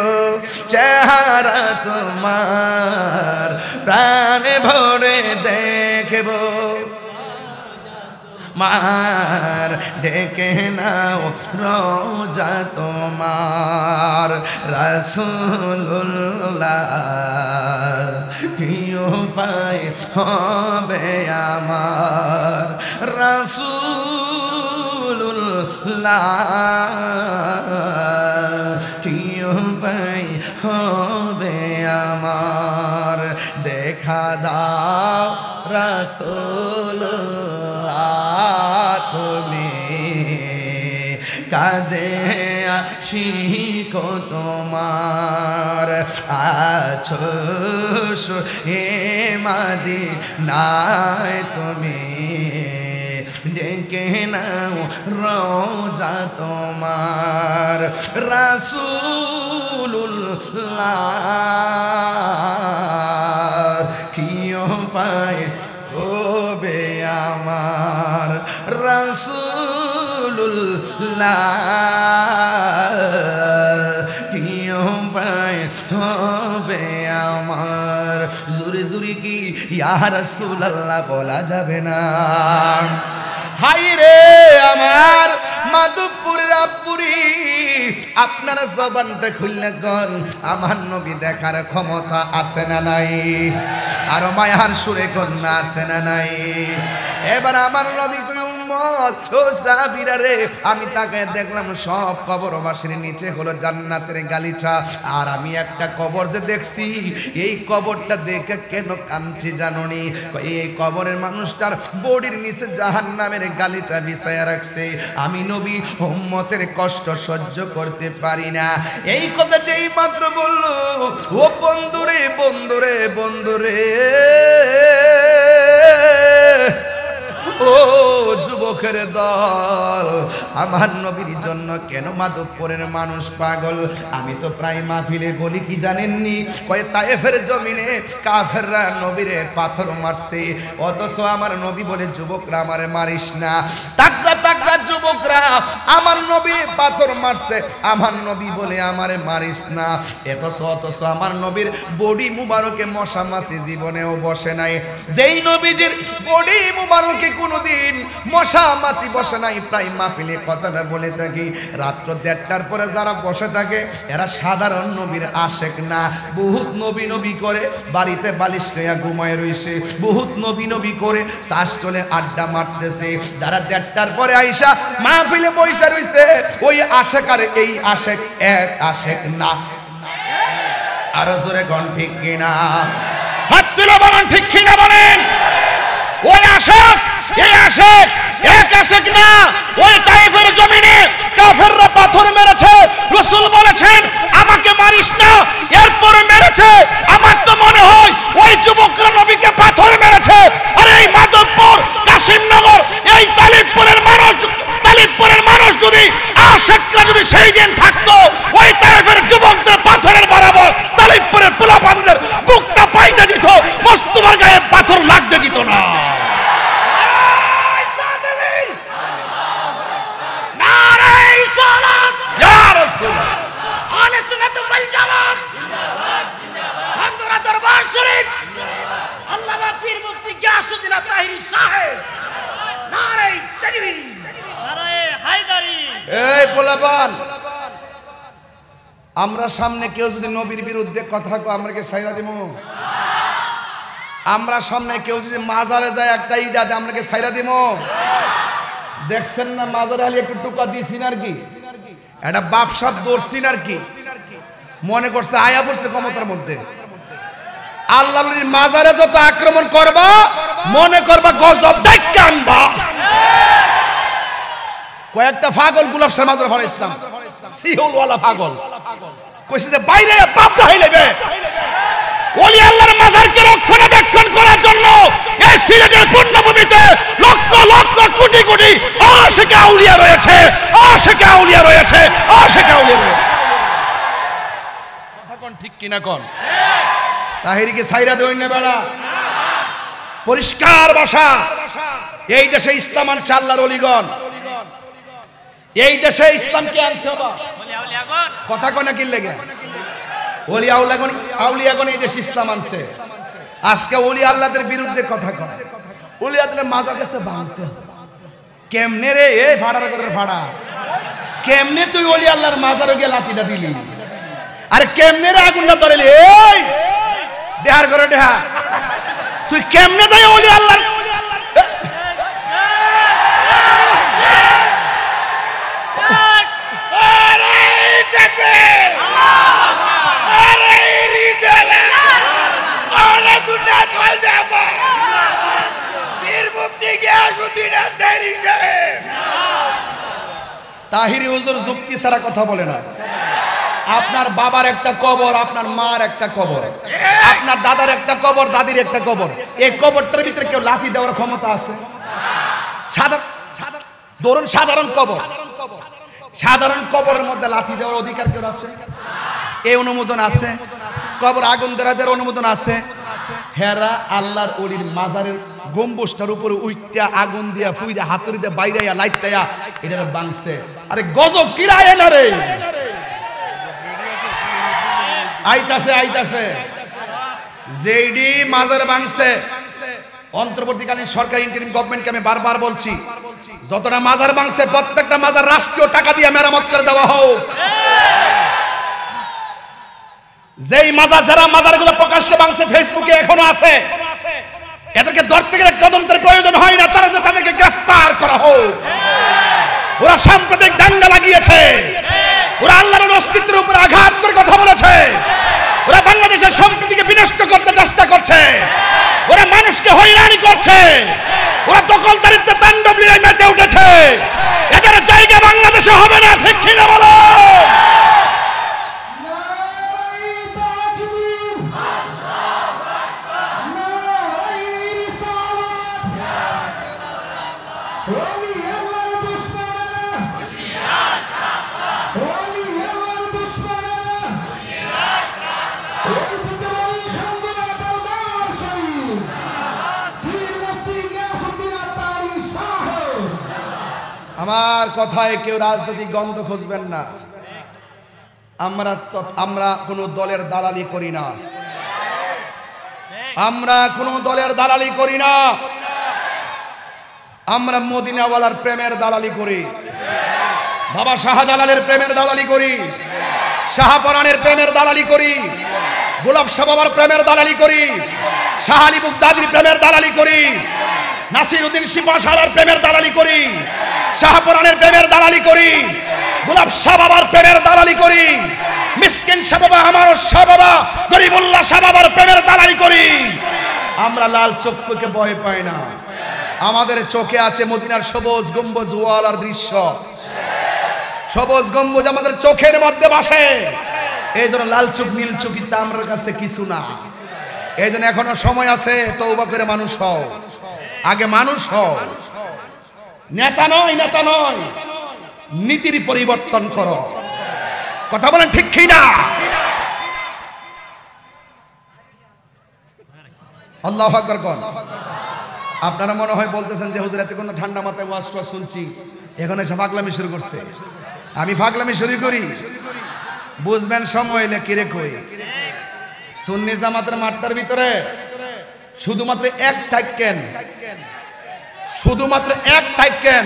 চেহারা তোমার, প্রাণ ভরে দেখব মার, ডেকে নাও রোজা তোমার রাসূলুল্লাহ, কি উপায় হবে আমার? রাসূলুল্লাহ, কি উপায় হবে আমার? দেখা দাও রাসূলুল্লাহ, তুমি কাঁদে আশিক তোমার, আছো এ মদিনায় তুমি, ডেকে নাও রোজা তোমার রাসূলুল্লাহ, কি উপায় হবে আমার? রাসূলুল্লাহ, কি উপায় হবে আমার? জুরে জুরে কি ইয়া রাসূলুল্লাহ বলা যাবে না। হাই রে আমার মাধবপুরের আপুরি, আপনারা জবানটা খুললে কোন আমার নবী দেখার ক্ষমতা আছে না নাই? আর মায়ার সুরে কন্যা আছে না নাই? এবার আমার নবী কই উম্মত ও সাহাবীরা রে, আমি তাকে দেখলাম সব কবরবাসীর নিচে হলো জান্নাতের গালিচা, আর আমি একটা কবর যে দেখছি, এই কবরটা দেখে কেন কাঁদছি জানোনি? এই কবরের মানুষটার বডির নিচে জাহান্নামের গালিচা বিছায়া রাখছে। আমি নবী উম্মতের কষ্ট সহ্য করতে পারি না। এই কথা যেই মাত্র বললো, ও বন্ধুরে বন্ধুরে বন্ধুরে, ও যুবকের দল, আমার নবীর জন্য কেন মাধবপুরের মানুষ পাগল? আমি তো প্রায় মাহফিলে বলি কি জানেননি, কয় তায়েফের জমিনে কাফেররা নবীরে পাথর মারছে, অথচ আমার নবী বলে যুবকরা আমারে মারিস না। তাকড়া তাকড়া যুবকরা আমার নবীরে পাথর মারছে, আমার নবী বলে আমারে মারিস না। অথচ আমার নবীর বডি মুবারকে মশা মাছি জীবনেও বসে নাই। যেই নবীজির বডি মুবারকে কোনদিন মশা মাছি বসে নাই, প্রায় মাহফিলে কথাটা বলে থাকি, রাত্র 1:30টার পরে যারা বসে থাকে এরা সাধারণ নবীর আশেক না। বহুত নবী নবী করে বাড়িতে বালিশ নিয়ে ঘুমায় রইছে, বহুত নবী নবী করে চাষতলে আড্ডা মারতেছে। যারা 1:30টার পরে আইসা মাহফিলে বইসা রইছে, ওই আশেক আর এই আশেক এক আশেক না। আরো জোরে কোন ঠিক কিনা? হাত তুলে বলেন ঠিক কিনা বলেন। ওই আশেক এই আশেক এক আশেক না। ওই তায়েফের জমিনে কাফেররা পাথর মেরেছে, রাসূল বলেছেন আমাকে মারিস না, এরপরে মেরেছে। আমার তো মনে হয় ওই যুবকরা নবীকে পাথর মেরেছে। আর এই মাধবপুর, কাশিমনগর, এই তালিবপুরের মানুষ যদি আশেকরা যদি সেই দিন থাকতো, ওই তায়েফের যুবকদের পাথরের বরাবর তালিবপুরের পোলাপানদের বুকটা পাইতে দিত, মোস্তফার গায়ে পাথর লাগতে দিত না। এই পোলাপান, আমরা সামনে কেউ যদি নবীর বিরুদ্ধে কথা কয়, আমরা কি সাইরা দিব? আমরা সামনে কেউ যদি মাজারে যায় একটা ইটা দেয়, আমরা কি সাইরা দিব? দেখছেন না মাজারে আলী একটু টুকা দিয়েছি আর কি, একটা বাপসাপ দৌড়ছি আর কি, মনে করছে আয়া পড়ছে ক্ষমতার মধ্যে। আল্লাহর মাজারে যত আক্রমণ করবা, মনে করবা গজব দেখে আনবা। কয়েকটা পাগল গুলাব শাহ মাজার ফর ইসলাম সিহলওয়ালা পাগল কইছে যে বাইরে বাপ দাই নেবে। ওলি আল্লাহর মাজারকে রক্ষণাবেক্ষণ করার জন্য এই সিলেটের পূর্ণভূমিতে লক্ষ লক্ষ কোটি কোটি আশিকে আউলিয়া রয়েছে, আশিকে আউলিয়া রয়েছে, আশিকে আউলিয়া রয়েছে। কথা কোন ঠিক কিনা কোন? তাহিরিকে সাইরা দেন না বেড়া, পরিষ্কার ভাষা। এই দেশে ইসলাম আনছে আল্লাহর ওলিগণ, এই দেশে ইসলামকে আনছে কথা কোন কি লেগে? ওলি আউলিয়াগণ এই দেশে ইসলাম আনছে। আজকে ওলি আল্লাহদের বিরুদ্ধে কথা কয়, ওলি আল্লাহর মাজার কাছে ভাঙতে কেমনে রে? এই ভাড়ার করে ভাড়া কেমনে তুই ওলি আল্লাহর মাজারে গিয়ে লাঠিটা দিলি? আরে কেমনে রে আগুনটা ধরেলি? এই দেহার করে দেহা, তুই কেমনে যাই ওলি আল্লাহর তাহিরি হুজুর যুক্তি ছাড়া কথা বলে না। আপনার বাবার একটা কবর, আপনার মার একটা কবর, আপনার দাদার একটা কবর, দাদির একটা কবর, এই কবরটার ভিতরে কেউ লাথি দেওয়ার ক্ষমতা আছে? ধরুন সাধারণ কবর, সাধারণ কবরের মধ্যে লাথি দেওয়ার অধিকার কেউ আছে? এই অনুমোদন আছে? কবর আগুন দেওয়ার অনুমোদন আছে? হেরা আল্লাহর ওলির মাজারের গম্বুজটার উপরে উইটা আগুন দিয়া ফুইরা হাতুড়ি দিয়ে বাইরে লাইট দেয়া এটা বাংছে। আরে গজব কিরায় না রে, আইতাছে আইতাছে যেইডি মাজার বাংছে অন্তর্বর্তীকালীন সরকার ইন্টারিম গভর্নমেন্টকে আমি বারবার বলছি, যতটা মাজার ভাঙছে প্রত্যেকটা মাজার রাষ্ট্রীয় টাকা দিয়ে মেরামত করে দেওয়া হোক। যেই মাজার, যারা মাজারগুলো প্রকাশ্যে ভাঙছে ফেসবুকে এখনো আছে, এদেরকে ধরতে গেলে তদন্তের প্রয়োজন হয় না, তাদেরকে গ্রেফতার করা হোক। ওরা সাম্প্রদায়িক দাঙ্গা লাগিয়েছে, ওরা আল্লাহর অস্তিত্বের উপর আঘাত করে কথা বলেছে, ওরা বাংলাদেশের সম্প্রীতিকে বিনষ্ট করতে চেষ্টা করছে, ওরা মানুষকে হয়রানি করছে, ওরা দখলদারিত্বে তাণ্ডব লীলায় মেতে উঠেছে। এদের জায়গা বাংলাদেশে হবে না, ঠিক কিনা বলো? আমার কথায় কেউ রাজনৈতিক গন্ধ খুঁজবেন না। আমরা কোনো দলের দালালি করি না, আমরা কোনো দলের দালালি করি না। আমরা মদিনাওয়ালার প্রেমের দালালি করি, বাবা শাহজালালের প্রেমের দালালি করি, শাহপরানের প্রেমের দালালি করি, গোলাপ শাহ বাবার প্রেমের দালালি করি, শাহ আলী বুগদাদির প্রেমের দালালি করি, নাসিরউদ্দিন সিপাহসালার প্রেমের দালালি করি, শাহপরানের প্রেমের দালালি করি, গোলাপ শাহ বাবার প্রেমের দালালি করি, মিসকিন শাহ বাবা, আমার শাহ বাবা গরিবুল্লাহ শাহ বাবার প্রেমের দালালি করি। আমরা লাল চক্ষুকে ভয় পাই না, আমাদের চোখে আছে মদিনার সবুজ গম্বুজ ওয়ালার দৃশ্য। সবুজ গম্বুজ আমাদের চোখের মধ্যে ভাসে, এই জন্য লাল চোখ নীল চোখিতে আমার কাছে কিছু না। এই জন্য এখনো সময় আছে, তওবা করে মানুষ হও, আগে মানুষ হও, নেতা নয়, নেতা নয়, নীতির পরিবর্তন করো। কথা বলেন ঠিক কি না? আল্লাহু আকবার কোন। আপনারা মনে হয় বলতেছেন যে হুজুর এত কোন ঠান্ডা মাথায় ওয়াজ টোয়াজ শুনছি, এখন এসে পাগলামি শুরু করছে। আমি পাগলামি শুরু করি, বুঝবেন সময় হইলে কিরে কই। সুন্নি জামাতের মাঠটার ভিতরে শুধুমাত্র এক থাকেন, শুধুমাত্র এক থাকেন,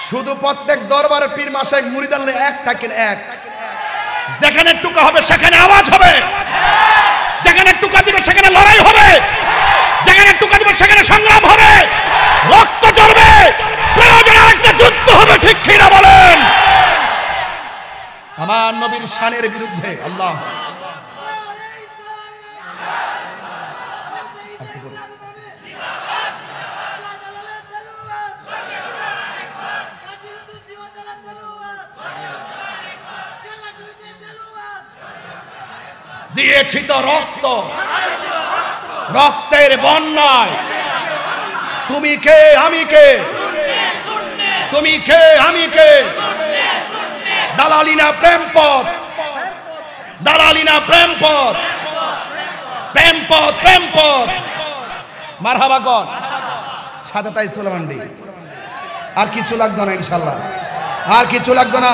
শুধু প্রত্যেক দরবারের পীর মাশায়েখ মুরিদাল্লাহ এক থাকেন, এক। যেখানে টুকা হবে সেখানে আওয়াজ হবে, যেখানে টুকা দিবে সেখানে লড়াই হবে, যেখানে টুকা দিবে সেখানে সংগ্রাম হবে, রক্ত ঝরবে, প্রয়োজনে আরেকটা যুদ্ধ হবে, ঠিক কিনা বলেন? আমার নবীর শানের বিরুদ্ধে আল্লাহ দিয়েছি তো রক্ত, রক্তের বন্যায়। তুমি কে আমি কে, তুমি কে আমি কে, দালালি না প্রেম পথ, দালালি না প্রেম পথ, প্রেম পথ, প্রেম পথ। মারহাবা কর সাথে তাই সুলেমানডি। আর কিছু লাগতো না ইনশাআল্লাহ, আর কিছু লাগতো না।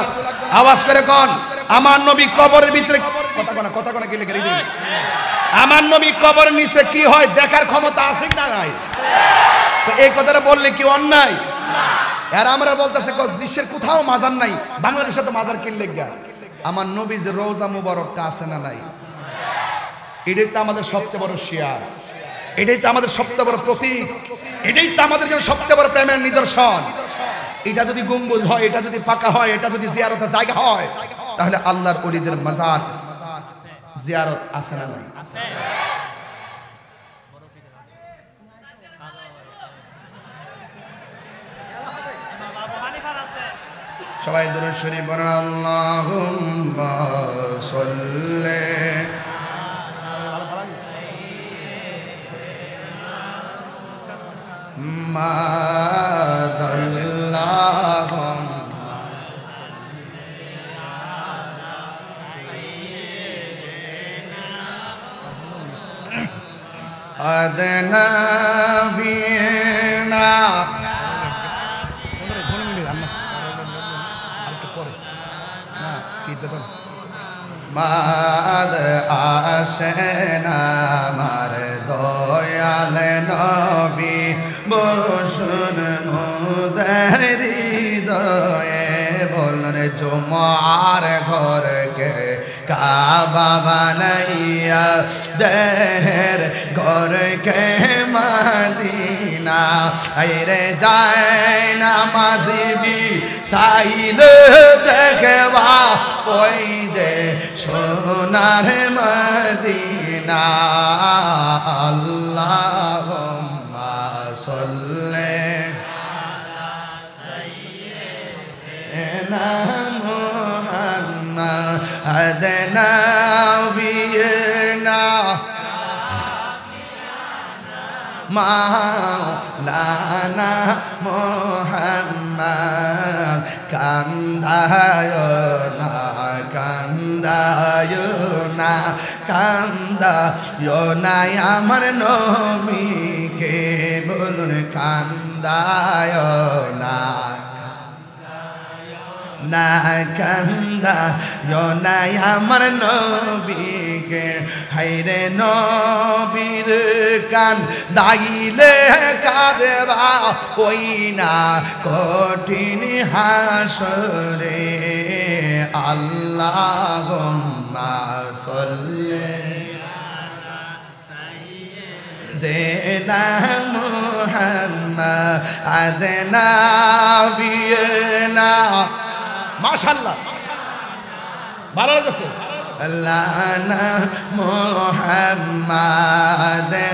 আওয়াজ করে কোন আমার নবী কবরের ভিতরে, কথা কোনা কি লিখে দিন, আমার নবী কবরের নিচে কি হয় দেখার ক্ষমতা আছে কি না নাই? তো এই কথাটা বললে কি অন্যায়? আর আমরা বলতেছে বিশ্বের কোথাও মাজার নাই, বাংলাদেশে তো মাজার কিনলে গা। আমার নবী যে রওজা মুবারকটা আছে না নাই, এটাই তো আমাদের সবচেয়ে বড় শিয়ার, এটাই তো আমাদের সবচেয়ে বড় প্রতীক, এটাই তো আমাদের জন্য সবচেয়ে বড় প্রেমের নিদর্শন। এটা যদি গম্বুজ হয়, এটা যদি পাকা হয়, এটা যদি জিয়ারতের জায়গা হয়, তাহলে আল্লাহর ওলিদের মাজার জিয়ারত আছে না নাই? সবাই দুরূদ শরীফ পড়ুন। আল্লাহুম্মা সাল্লি আদনা বিনা মাদ আসেনা মার দয়াল নবী বসুন মোদের হৃদয়ে বলুন জুমার ঘরকে কাবা বানাইয়া দেহের ঘরকে মদিনা আইরে যায় নামাজি সাইল দেখবা ওই যে সোনার মদিনা আল্লাহুম্মা সাল্লি আলা মুহাম্মাদ নাবিয়িনা মাওলানা মুহাম্মদ কান্দায় না কান্দায় না কান্দায় না আমার নবীকে বলুন কান্দায় না না কান্দায় না আমার নবীকে হায়রে নবীর কান দাইলে কাঁদবা ওই না কঠিন হাসরে আল্লাহুম্মা সাল্লি দেনা মুহাম্মাদ নাবিয়িনা মাশাআল্লাহ ভালো লাগছে আল্লাহনা মুহাম্মাদ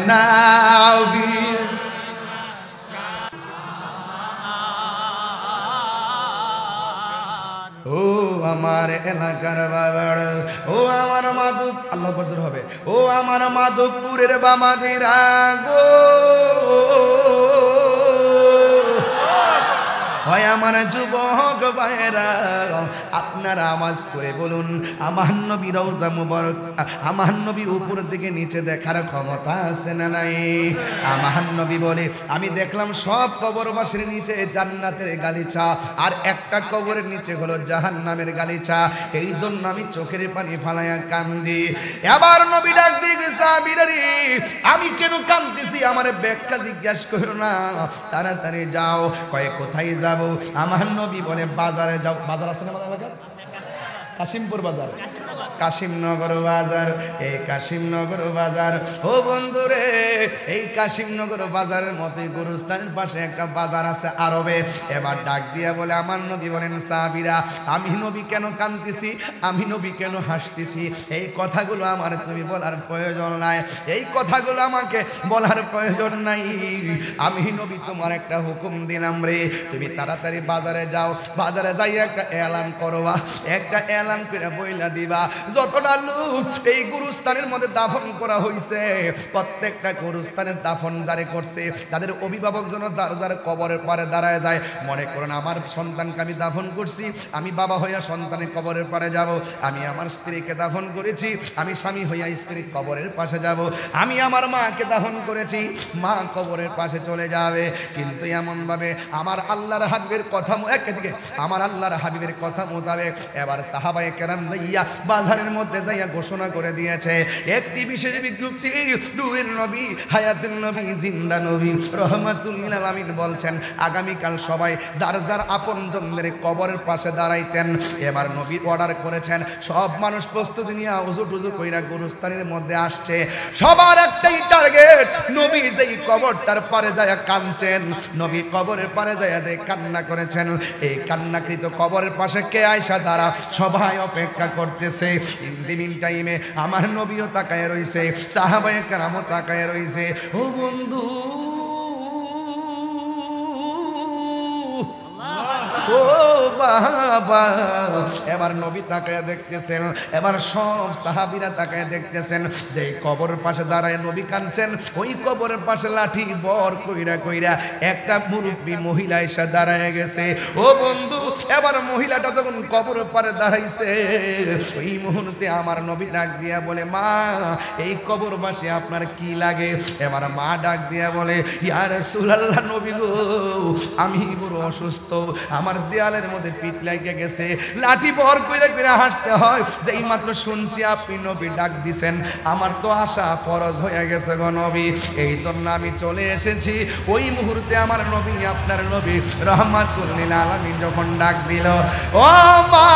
নাবি ও আমার এলাকার বাবার ও আমার মাধব আল্লাহ বছর হবে ও আমার মাধবপুরের বামাজিরা গো হয় আমার যুবক ভাইরা আপনারা আওয়াজ করে বলুন আমার নবী রওজা মুবারক আমার নবী উপর দিকে নিচে দেখার ক্ষমতা আছে না নাই আমার নবী বলে আমি দেখলাম সব কবরবাসীর নিচে জান্নাতের গালিচা আর একটা কবরের নিচে হলো জাহান্নামের গালিচা এই জন্য আমি চোখের পানি ফালায়া কান্দি এবার নবী ডাক দিয়ে সাহাবীরা আমি কেন কাঁদতেছি আমার ব্যাখ্যা জিজ্ঞাসা করো না তাড়াতাড়ি যাও কয়ে কোথায় যাব আমার নবী বলে বাজারে যাও বাজার আছে না আমাদের এলাকায় কাশিমপুর বাজার কাশিমনগর বাজার এই কাশিমনগর বাজার ও বন্ধুরে এই কাশিমনগর বাজারের মতোই গুরুস্থানের পাশে একটা বাজার আছে আরবে এবার ডাক দিয়া বলে আমার নবী বলেন সাহাবীরা আমি নবী কেন কাঁদতেছি আমি নবী কেন হাসতেছি এই কথাগুলো আমার তুমি বলার প্রয়োজন নাই এই কথাগুলো আমাকে বলার প্রয়োজন নাই আমি নবী তোমার একটা হুকুম দিলাম রে তুমি তাড়াতাড়ি বাজারে যাও বাজারে যাই একটা এলান করবা একটা এলান করে বইলা দিবা যতটা লোক এই গুরুস্থানের মধ্যে দাফন করা হয়েছে প্রত্যেকটা গুরুস্থানের দাফন যারে করছে তাদের অভিভাবক যেন যার যার কবরের পারে দাঁড়ায় যায় মনে করুন আমার সন্তানকে আমি দাফন করছি আমি বাবা হইয়া সন্তানের কবরের পারে যাব আমি আমার স্ত্রীকে দাফন করেছি আমি স্বামী হইয়া স্ত্রীর কবরের পাশে যাব আমি আমার মাকে দাফন করেছি মা কবরের পাশে চলে যাবে কিন্তু এমনভাবে আমার আল্লাহর হাবিবের কথা একদিকে আমার আল্লাহর হাবিবের কথা মোতাবেক এবার সাহাবায়ে কেরাম যাইয়া বাজারের মধ্যে যাইয়া ঘোষণা করে দিয়েছে একটি বিশেষ বিজ্ঞপ্তি নূরের নবী হায়াতুন নবী জিন্দা নবী রহমাতুল লিল আলামিন বলছেন আগামীকাল সবাই যার যার আপনজনদের কবরের পাশে দাঁড়াইতেন এবার নবী অর্ডার করেছেন সব মানুষ প্রস্তুতি নিয়ে উজু টুজু কইরা গুরুস্থানের মধ্যে আসছে সবার একটাই টার্গেট নবী যেই কবরটার পারে যায় কাঁদছেন নবী কবরের পারে যায় যে কান্না করেছেন এই কান্নাকৃত কবরের পাশে কে আয়সা দাঁড়া সবাই অপেক্ষা করতেছে ইন টাইমে আমার নবীও তাকায় রইছে সাহাবায়ে কেরামও তাকায় রইছে ও বন্ধু ও বাবা এবার নবী তাকায় দেখতেছেন এবার সব সাহাবীরা তাকায় দেখতেছেন যে কবর পাশে দাঁড়ায় নবী কাঁদছেন ওই কবরের পাশে লাঠি বর কইরা কইরা একটা মুরব্বী মহিলা এসে দাঁড়ায় গেছে ও বন্ধু এবার মহিলাটা যখন কবর পারে দাঁড়াইছে ওই মুহূর্তে আমার নবী ডাক দিয়া বলে মা এই কবরবাসী আপনার কি লাগে? এবার মা ডাক দিয়া বলে ইয়া রাসূলুল্লাহ নবী গো আমি বড় অসুস্থ, আমার দেয়ালের মধ্যে পিঠ লেগে গেছে, লাঠি বহর কইরা কইরা হাসতে হয়। যেই মাত্র শুনছি আপনি নবী ডাক দিছেন আমার তো আশা ফরজ হয়ে গেছে গো নবী, এই জন্য আমি চলে এসেছি। ওই মুহূর্তে আমার নবী আপনার নবী রাহমাতুল লিল আলামিন যখন ডাক দিল ও মা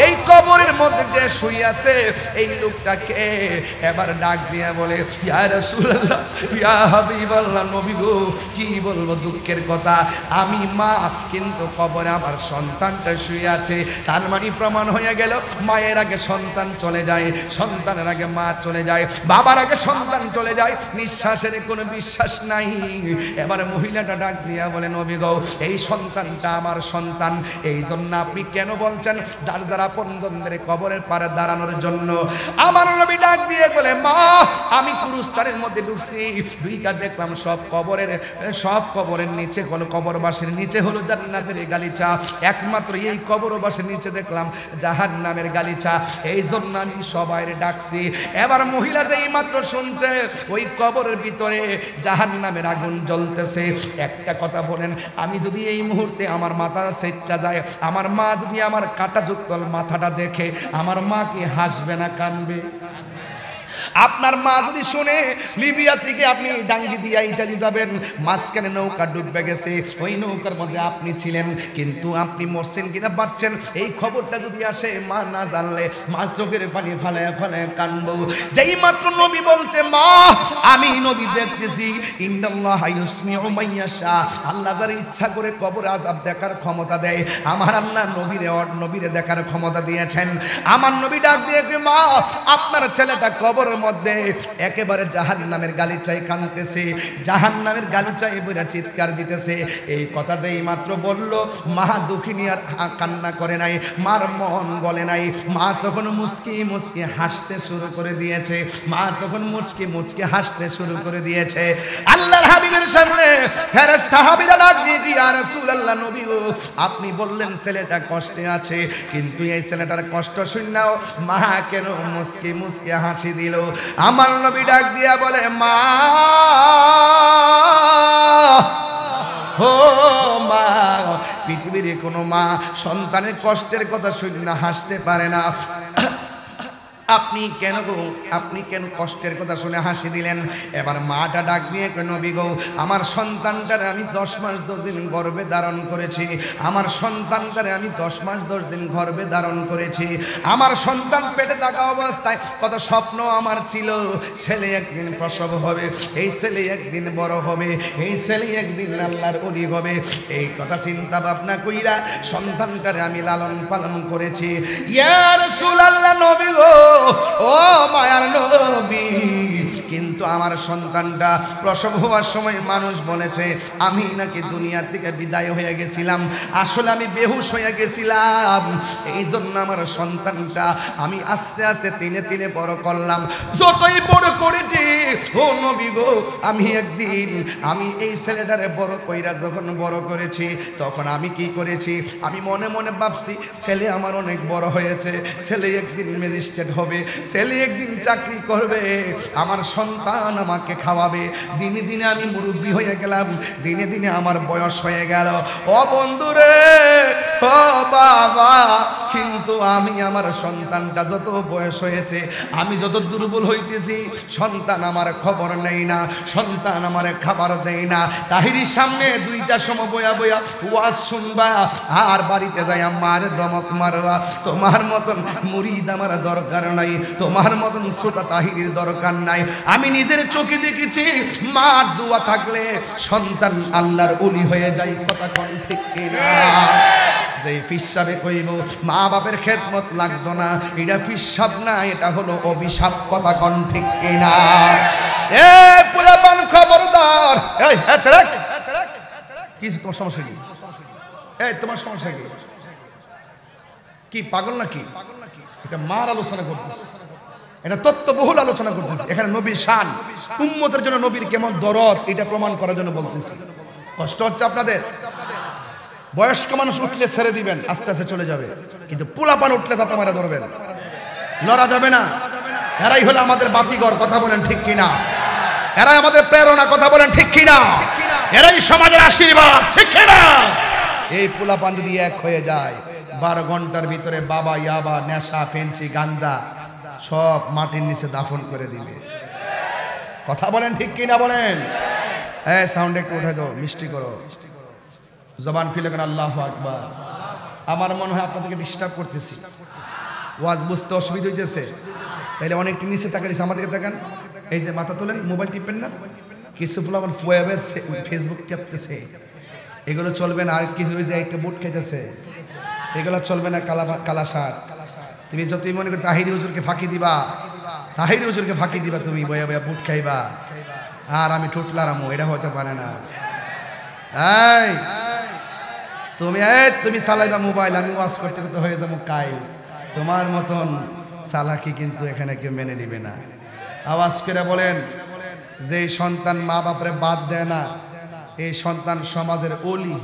এই কবরের মধ্যে যে শুই আছে এই লোকটাকে, এবার ডাক দিয়া বলে ইয়া রাসূলুল্লাহ ইয়া হাবিবাল্লাহ নবী গো কি বলবো দুঃখের কথা, আমি মা কিন্তু কবরে আমার সন্তানটা শুয়ে আছে। তার মানে প্রমাণ হয়ে গেল মায়ের আগে সন্তান চলে যায়, সন্তানের আগে মা চলে যায়, বাবার আগে সন্তান চলে যায়, নিঃশ্বাসের কোনো বিশ্বাস নাই। এবার মহিলাটা ডাক দিয়া বলে নবী গো এই সন্তানটা আমার সন্তান, এই জন্য আপনি কেন বলছেন যার যারা আপনজনদের কবরের পারে দাঁড়ানোর জন্য? আমার নবী ডাক দিয়ে বলে মা আমি কুরুস্তানের মধ্যে ঢুকছি, দুইটা দেখলাম সব কবরের নিচে হলো কবরবাসীর নিচে হলো জান্নাতের গালিচা, একমাত্র এই কবরবাসীর নিচে দেখলাম জাহান্নামের গালিচা, এই জন্য আমি সবাই ডাকছি। এবার মহিলা যেই মাত্র শুনছে ওই কবরের ভিতরে জাহান্নামের আগুন জ্বলতেছে, একটা কথা বলেন আমি যদি এই মুহূর্তে আমার মাথা সেচ্চা যায়, আমার মা যদি আমার কাঁটাযুক্ত মাথাটা দেখে আমার মা কি হাসবে না কাঁদবে? আপনার মা যদি শুনে লিবিয়া থেকে আপনি ডাঙ্গি দিয়া ইটালি যাবেন, মাঝখানে নৌকা ডুবে গেছে, ওই নৌকার মধ্যে আপনি ছিলেন কিন্তু আপনি মরছেন কিনা বাঁচছেন এই খবরটা যদি আসে মা না জানলে মা চোখের পানি ফালায় ফালায় কানবো। যেই মাত্র নবী বলছে মা আমি নবী দেখতেছি ইন্নাল্লাহা ইউসমিউ মাইয়াশা, আল্লাহ যার ইচ্ছা করে কবর আযাব দেখার ক্ষমতা দেয়, আমার আল্লাহ নবীরে দেখার ক্ষমতা দিয়েছেন। আমার নবী ডাক দিয়ে মা আপনার ছেলেটা কবর মধ্যে একেবারে জাহান্নামের গালিচায় কাঁদতেছে, জাহান্নামের গালিচায় বইরা চিৎকার দিতেছে। এই কথা যেই মাত্র বলল মা দুঃখিনী আর কান্না করে নাই, মার মন বলে নাই, মা তখন মুচকি মুচকি হাসতে শুরু করে দিয়েছে, মা তখন মুচকি মুচকি হাসতে শুরু করে দিয়েছে। আল্লাহর হাবিবের সামনে ফেরেশতা হাবিরা ডাক দিয়ে ইয়া রাসূলুল্লাহ নবী গো আপনি বললেন ছেলেটা কষ্টে আছে, কিন্তু এই ছেলেটার কষ্ট শুননাও মা কেন মুচকি মুচকি হাসি দিল? আমার নবী ডাক দিয়া বলে মা ও মা পৃথিবীর কোনো মা সন্তানের কষ্টের কথা শুনে না হাসতে পারে না, আপনি কেন কষ্টের কথা শুনে হাসি দিলেন? এবার মাটা ডাক দিয়ে নবী গো আমার সন্তানটারে আমি 10 মাস 10 দিন গর্ভে ধারণ করেছি, আমার সন্তানটারে আমি 10 মাস 10 দিন গর্ভে ধারণ করেছি, আমার সন্তান পেটে থাকা অবস্থায় কত স্বপ্ন আমার ছিল, ছেলে একদিন প্রসব হবে, এই ছেলে একদিন বড় হবে, এই ছেলে একদিন আল্লাহর ওলি হবে, এই কথা চিন্তা ভাবনা কইরা সন্তানটারে আমি লালন পালন করেছি। ইয়া রাসূলুল্লাহ নবী গো ও মায়ার নবী, কিন্তু আমার সন্তানটা প্রসব হওয়ার সময় মানুষ বলেছে আমি নাকি দুনিয়া থেকে বিদায় হয়ে গেছিলাম, আসলে আমি বেহুশ হয়ে গেছিলাম, এই জন্য আমার সন্তানটা আমি আস্তে আস্তে তিনে তিনে বড় করলাম, যতই বড় করেছি ও নবী গো আমি একদিন আমি এই ছেলেটারে বড় কইরা যখন বড় করেছি তখন আমি কি করেছি, আমি মনে মনে ভাবছি ছেলে আমার অনেক বড় হয়েছে, ছেলে একদিন ম্যাজিস্ট্রেট হবে, ছেলে একদিন চাকরি করবে, আমার সন্তান আমাকে খাওয়াবে। দিনে দিনে আমি মুরব্বী হয়ে গেলাম, দিনে দিনে আমার বয়স হয়ে গেল। ও বন্ধুরে ও বাবা, কিন্তু আমি আমার সন্তানটা যত বয়স হয়েছে আমি যত দুর্বল হইতেছি, সন্তান আমার খবর নেই না, সন্তান আমার খাবার দেয় না। তাহিরির সামনে 2টার সময় বয়া বয়া ওয়াজ শুনবা আর বাড়িতে যাই আমার দমক মারবা, তোমার মতন মুরিদ আমার দরকার নাই, তোমার মতন শ্রোতা তাহিরির দরকার নাই। আমি নিজের চোখে দেখেছি মার দোয়া থাকলে সন্তান আল্লাহর ওলি হয়ে যায়, কথা কোন ঠিক কিনা? যে ফিসাবে কইব মা বাপের খেদমত লাগতো না, এটা ফিসাব না, এটা হলো অভিশাপ, কথা কোন ঠিক কিনা? এ পোলাপান খবরদার, এই ছেড়ে কি তোমার সমস্যা কি? এই তোমার সমস্যা কি? কি পাগল নাকি? এটা মার আলোচনা করতেছে, এটা তত্ত্ববহুল আলোচনা করতেছি, এখানে নবীর শান, উম্মতের জন্য নবীর কেমন দরদ এটা প্রমাণ করার জন্য বলতেছি। কষ্ট হচ্ছে আপনাদের? বয়স্ক মানুষ উঠলে ছেড়ে দিবেন, আস্তে আস্তে চলে যাবে, কিন্তু পোলাপান উঠলে যাতে মারা ধরবেন, লড়া যাবে না। এরাই হলো আমাদের বাতিঘর, কথা বলেন ঠিক কিনা? এরাই আমাদের প্রেরণা, কথা বলেন ঠিক কিনা? এরাই সমাজের আশীর্বাদ, ঠিক কিনা? এই পোলাপান যদি এক হয়ে যায় 12 ঘন্টার ভিতরে বাবা ইয়াবা নেশা ফেন্সি গাঞ্জা সব মাটির নিচে দাফন করে দিবে, কথা বলেন ঠিক কিনা বলেন? এই সাউন্ড একটু উঠে দাও, মিষ্টি করো, জবান খুলে কেন আল্লাহু আকবার। আমার মনে হয় আপনাদেরকে ডিস্টার্ব করতেছি, ওয়াজ বুঝতে অসুবিধা হইতেছে, তাইলে অনেকটি নিচে তাকাইছে, আমাদেরকে দেখেন, এই যে মাথা তোলেন, মোবাইল টিপেন না, কিছু ফুল আমার ফেসবুক টিপতেছে, এগুলো চলবে না। আর কিছু ওই যে একটা বুট খাইতেছে, এগুলো চলবে না, কালা শার্ট। তুমি যতই মনে করি তাহিরি হুজুরকে ফাঁকি দিবা, তাহিরি হুজুরকে ফাঁকি দিবা, তুমি বয়া বয়া বুট খাইবা আর আমি টুটলারামো, এটা হতে পারে না। এই তুমি চালাইবা মোবাইল, আমি ওয়াজ করতে করতে হয়ে যাবো কাইল, তোমার মতন চালাকি কিন্তু এখানে কেউ মেনে নিবে না। আওয়াজ করে বলেন, যে সন্তান মা বাপরে বাদ দেয় না, এই সন্তান সমাজের অলি।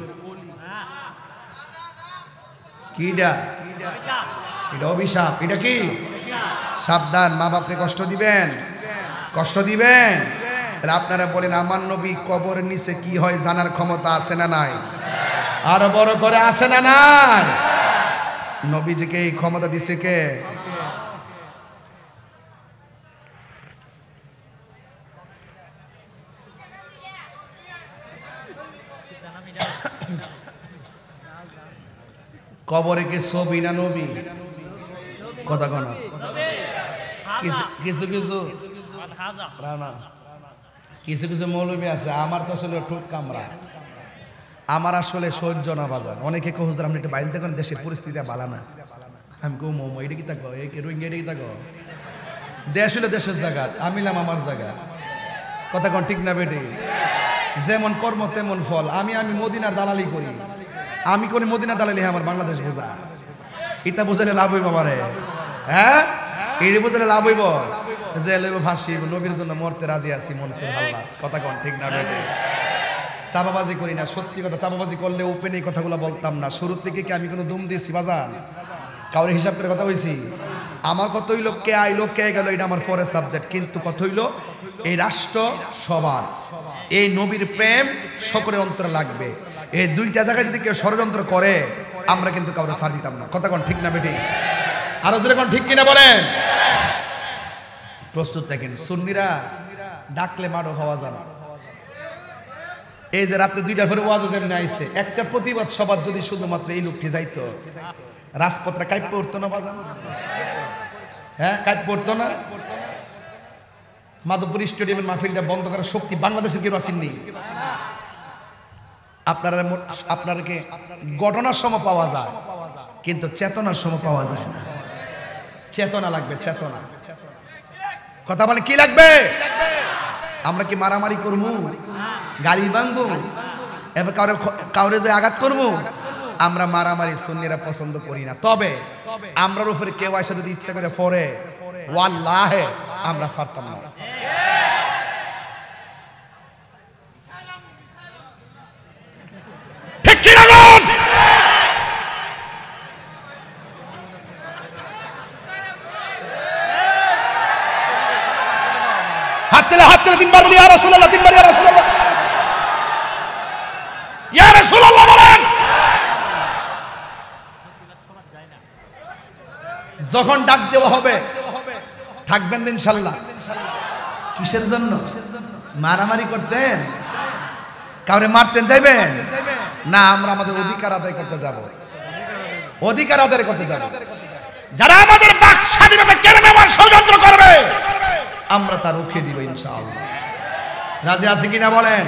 কিডা? এটা অভিশাপ। এটা কি? সাবধান, মা বাপরে কষ্ট দিবেন, কষ্ট দিবেন। তাহলে আপনারা বলেন, আমার নবী কবরের নিচে কি হয় জানার ক্ষমতা আছে না নাই? আরো বড় করে আছে না নাই? নবীজিকে এই ক্ষমতা দিছে কে? কবরে কে ছবি না নবী? কথা কন। কিছু কিছু কিছু কিছু মৌলবী আছে, আমার তো আসলে ঠোক কামরা, আমার আসলে সহ্য না বাজার। অনেকে কো হুজুর আপনি একটু বাইরে দেখেন, দেশের পরিস্থিতি ভালো না। আমি কো মোমো এটা কি থাকো, এই রোহিঙ্গা এটা কি থাকো? দেশ হলো দেশের জায়গা, আমিলাম আমার জায়গা, কথা কন ঠিক না বেটি? যেমন কর্ম তেমন ফল। আমি মদিনার দালালি করি, আমি করি মদিনা দালালি, আমার বাংলাদেশ বোঝা, এটা বোঝালে লাভ হইব আমারে, হ্যাঁ এটা বোঝালে লাভ হইব, যে লইব ফাঁসি, নবীর জন্য মরতে রাজি আছি, মনসে আল্লাহ, কথা কন ঠিক না বেটি? চাপাবাজি করি না, সত্যি কথা। চাপাবাজি করলে ওপেন এই কথাগুলো বলতাম না। শুরুর থেকে কি আমি কোনো দুম দিয়েছি বাজান? কাউরে হিসাব করে কথা হইছি? আমার কত হইলো, কে আইলো কে গেল এটা আমার পরের সাবজেক্ট, কিন্তু কত হইলো এই রাষ্ট্র সবার, এই নবীর প্রেম সকলের অন্তরে লাগবে। এই দুইটা জায়গায় যদি কেউ ষড়যন্ত্র করে, আমরা কিন্তু কাউরে ছাড় দিতাম না, কথা কন ঠিক না বেটি? আরো জোরে কোন ঠিক কিনা বলেন? প্রস্তুত থাকেন। সুন্নিরা ডাকলে মারো হওয়া যাবে। এই যে রাতে 2টার পরে ওয়াজ যেমনি আইছে, একটা প্রতিবাদ সবার যদি শুধুমাত্র এই লোকটি যাইতো, রাজপথটা কাইপ পড়তো না বাজান? হ্যাঁ কাইপ পড়তো না? মাধবপুর স্টেডিয়ামের মাহফিলটা বন্ধ করার শক্তি বাংলাদেশের কেউ আসেননি। আপনারকে ঘটনার সময় পাওয়া যায়, কিন্তু চেতনার সময় পাওয়া যায় না। চেতনা লাগবে, চেতনা। কথা বলে কি লাগবে? আমরা কি মারামারি করবো, গালি ভাঙবো, এবার কাউরে যে আঘাত করবো? আমরা মারামারি সুন্নিরা পছন্দ করি না। তবে আমরার উপরে কেউ এসে যদি ইচ্ছা করে ফরে, ওয়াল্লাহে আমরা ছাড়তাম না। ঠিক কি না বল? হাত তেলে 3 বার বলি ইয়া রাসূলুল্লাহ, 3 বার ইয়া রাসূলুল্লাহ, ইয়া রাসূলুল্লাহ বলেন। যখন ডাক দেওয়া হবে থাকবেন ইনশাআল্লাহ। কিসের জন্য? মারামারি করতেন? কাউরে মারতেন যাইবেন না? আমরা আমাদের অধিকার আদায় করতে যাব, অধিকার আদায় করতে যাব। যারা আমাদের বাক স্বাধীনতা কেড়ে নেওয়ার ষড়যন্ত্র করবে, আমরা তা রুখে দিব ইনশাআল্লাহ। রাজি আছে কিনা বলেন?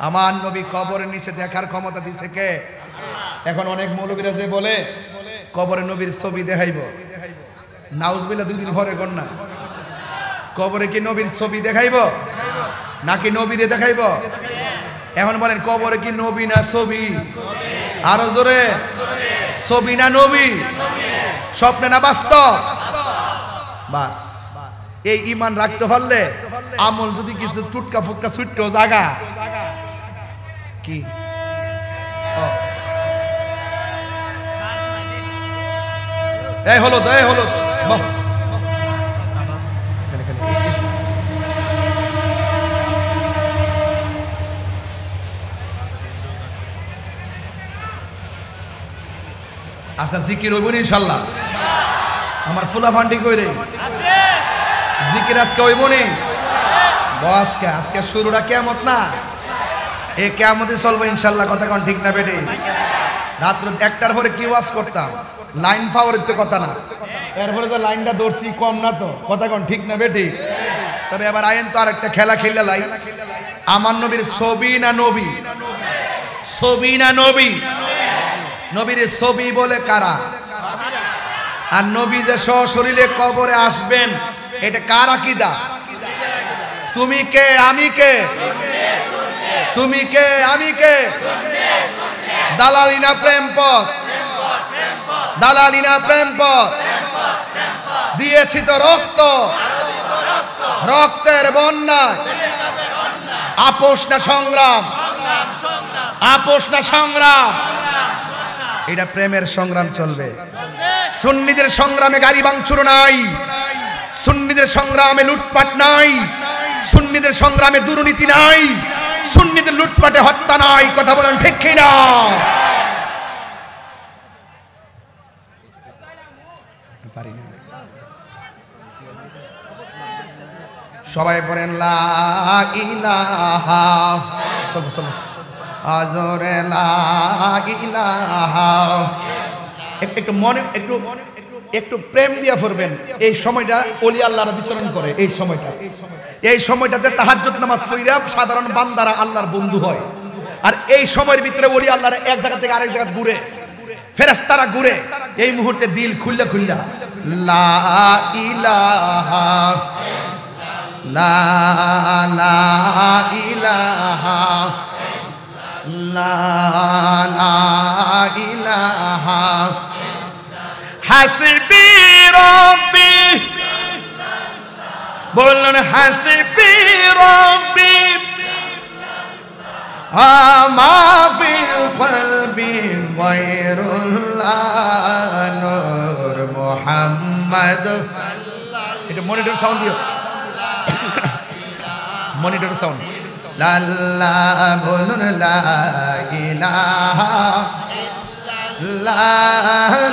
আমার নবী কবরের নিচে দেখার ক্ষমতা দিছে কে? এখন অনেক মৌলবীরা যে বলে কবরে নবীর ছবি দেখাইব, নাউজুবিল্লাহ 2 দিন পরে গন্না। কবরে কি নবীর ছবি দেখাইব নাকি নবীরে দেখাইব? এখন বলেন কবরে কি নবী না ছবি? আরো জোরে, ছবি না নবী? স্বপ্নে না বাস্তব? বাস এই ঈমান রাখতে পারলে, আমল যদি কিছু টুটকা ফুটকা ছুট্টো জায়গা কি এই হলো বাহ আজকে জিকির হইব ইনশাআল্লাহ। আমার ফুলা ফান্ডি কই রে জিকির আজকে হইব নি বসকে। আজকে শুরুটা কিয়ামত না, এই কিয়ামতে চলবে ইনশাআল্লাহ। কথা কোন ঠিক না বেটি? রাত্র 1টার পরে কি ওয়াজ করতাম, লাইন পাওয়ার তো কথা না, এরপরে যে লাইনটা ধরছি কম না তো। কথা কোন ঠিক না বেটি? তবে এবার আইন তো আরেকটা খেলা খেললে লাই। আমার নবীর ছবি না নবী? ছবি না নবী? নবীর ছবি বলে কারা? আর নবী যে সশরীরে কবরে আসবেন এটা কার আকীদা? তুমি কে আমি কে? তুমি কে আমি কে? দালালি না প্রেম পথ? দালালি না প্রেম পথ? দিয়েছি তো রক্ত, রক্তের বন্যা। আপোষ না সংগ্রাম? আপোষ না সংগ্রাম? এটা প্রেমের সংগ্রাম চলবে। সুন্নিদের সংগ্রামে গাড়ি ভাঙচুর নাই, সুন্নিদের সংগ্রামে লুটপাট নাই, সুন্নিদের সংগ্রামে দুর্নীতি নাই, সুন্নিদের লুটপাটে হত্যা নাই। কথা বলেন ঠিক কি না? সবাই বলেন লা ইলাহা, আজরে লা ইলাহা। একটু মনে একটু প্রেম দিয়া পড়বেন। এই সময়টা ওলি আল্লাহর বিচরণ করে। এই সময়টাতে তাহাজ্জুদ নামাজ পড়া সাধারণ বান্দারা আল্লাহর বন্ধু হয়। আর এই সময়ের ভিতরে ওলি আল্লাহর এক জায়গা থেকে আরেক জায়গা ঘুরে, ফেরেশতারা ঘুরে। এই মুহূর্তে দিল খুললা লা ইলাহা লা লা ইলাহা লা লা ইলাহা হাসবি রব্বি। বলুন হাসবি রব্বি আমা ফিল কলবি গায়রুল্লাহ নূর মুহাম্মদ। এটা মনিটর সাউন্ড দিও, মনিটর সাউন্ড। লাল্লা বলুন লা ইলাহা লা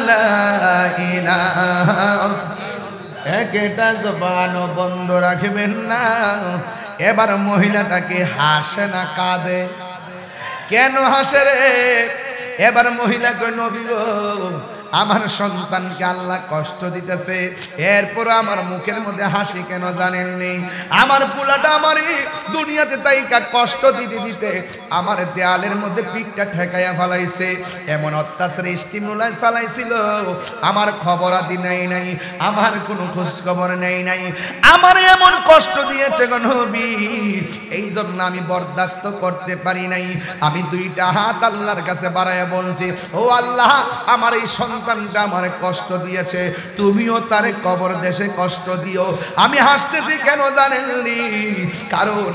লা ইলাহা। একটা জবান বন্ধ রাখবেন না। এবার মহিলাটাকে হাসে না কাঁদে? কেন হাসে রে? এবার মহিলা কই নবী গো আমার সন্তানকে আল্লাহ কষ্ট দিতেছে, এরপর আমার মুখের মধ্যে হাসি কেন জানেননি? আমার পোলাটা আমারই দুনিয়াতে তাইকা কষ্ট দিতে দিতে আমার দেয়ালের মধ্যে পিঠটা ঠেকাইয়া ফেলাইছে। এমন অত্যাচার স্টিমুলাই চালাইছিল, আমার খবর আদি নেই নাই, আমার কোনো খোঁজ খবর নেই নাই, আমার এমন কষ্ট দিয়েছে গো নবী। এই জন্য আমি বরদাস্ত করতে পারি নাই। আমি দুইটা হাত আল্লাহর কাছে বাড়াইয়া বলছি, ও আল্লাহ আমার এই সন্তানটা আমার কষ্ট দিয়েছে, তুমিও তারে কবর দেশে কষ্ট দিও। আমি হাসতেছি কেন জানেননি? কারণ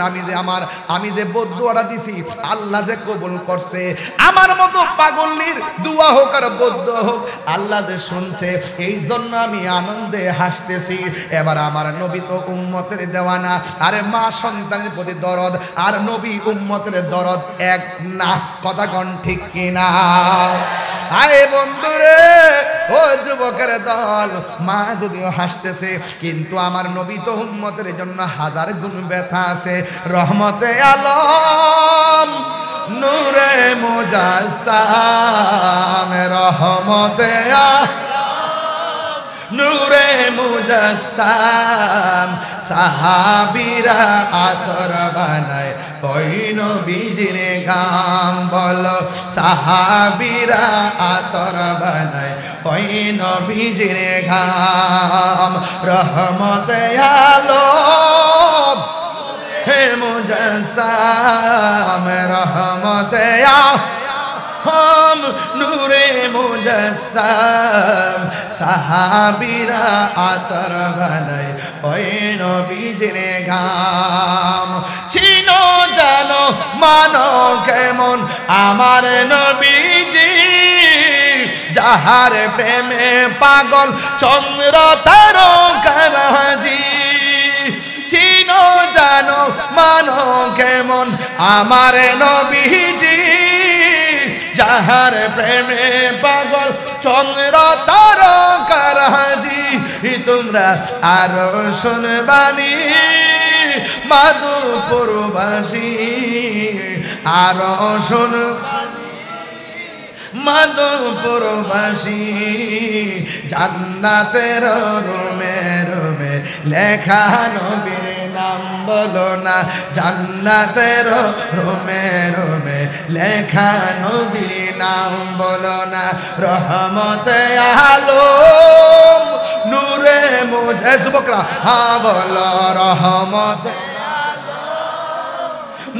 আমি যে বদদুয়াটা দিছি আল্লাহ যে কবুল করছে। আমার মতো পাগলনির দোয়া হোক আর বদদুয়া হোক আল্লাহ যে শুনছে, এই জন্য আমি আনন্দে হাসতেছি। এবার আমার নবী তো উম্মতের দেওয়ানা, আরে মা সন্তানের প্রতি দরদ আর নবী উম্মতের দরদ এক না। কথা কোন ঠিক কিনা? আয় বন্ধুরে, ও যুবকের দল, মা যদিও হাসতেছে কিন্তু আমার নবী তো উম্মতের জন্য হাজার গুণ ব্যথা আছে। রহমতে আলম নূরে মুজাসসাম, রহমতে নূরে মুজাসসাম। সাহাবীরা আতর বানায় ওই নবীজির গাম। বলো সাহাবীরা আতর বানায় ওই নবীজির গাম। রহমতে আলম হে মুজাসসাম, রহমতে আলম নূরে মুজাসসাম। সাহাবীরা আতর বানায় ওই নবীজির গাম। চিনো জানো মানো কেমন আমার নবীজি, যা যাহার প্রেমে পাগল চন্দ্র তারকারাজি চিনো জানো মানো কেমন আমার নবীজি যাহার প্রেমে পাগল চন্দ্র তারকারাজি তোমরা আরো শুনবানি মাধুপুরবাসী আরো শুন মাধুপুরবাসী জান্নাতের রুমে রুমে লেখা নবীর নাম বলো না জান্নাতের রুমে রুমে লেখা নবীর নাম বলো না রহমতে আলম নূরে মুজে যুবকরা হ্যাঁ বলো রহমতে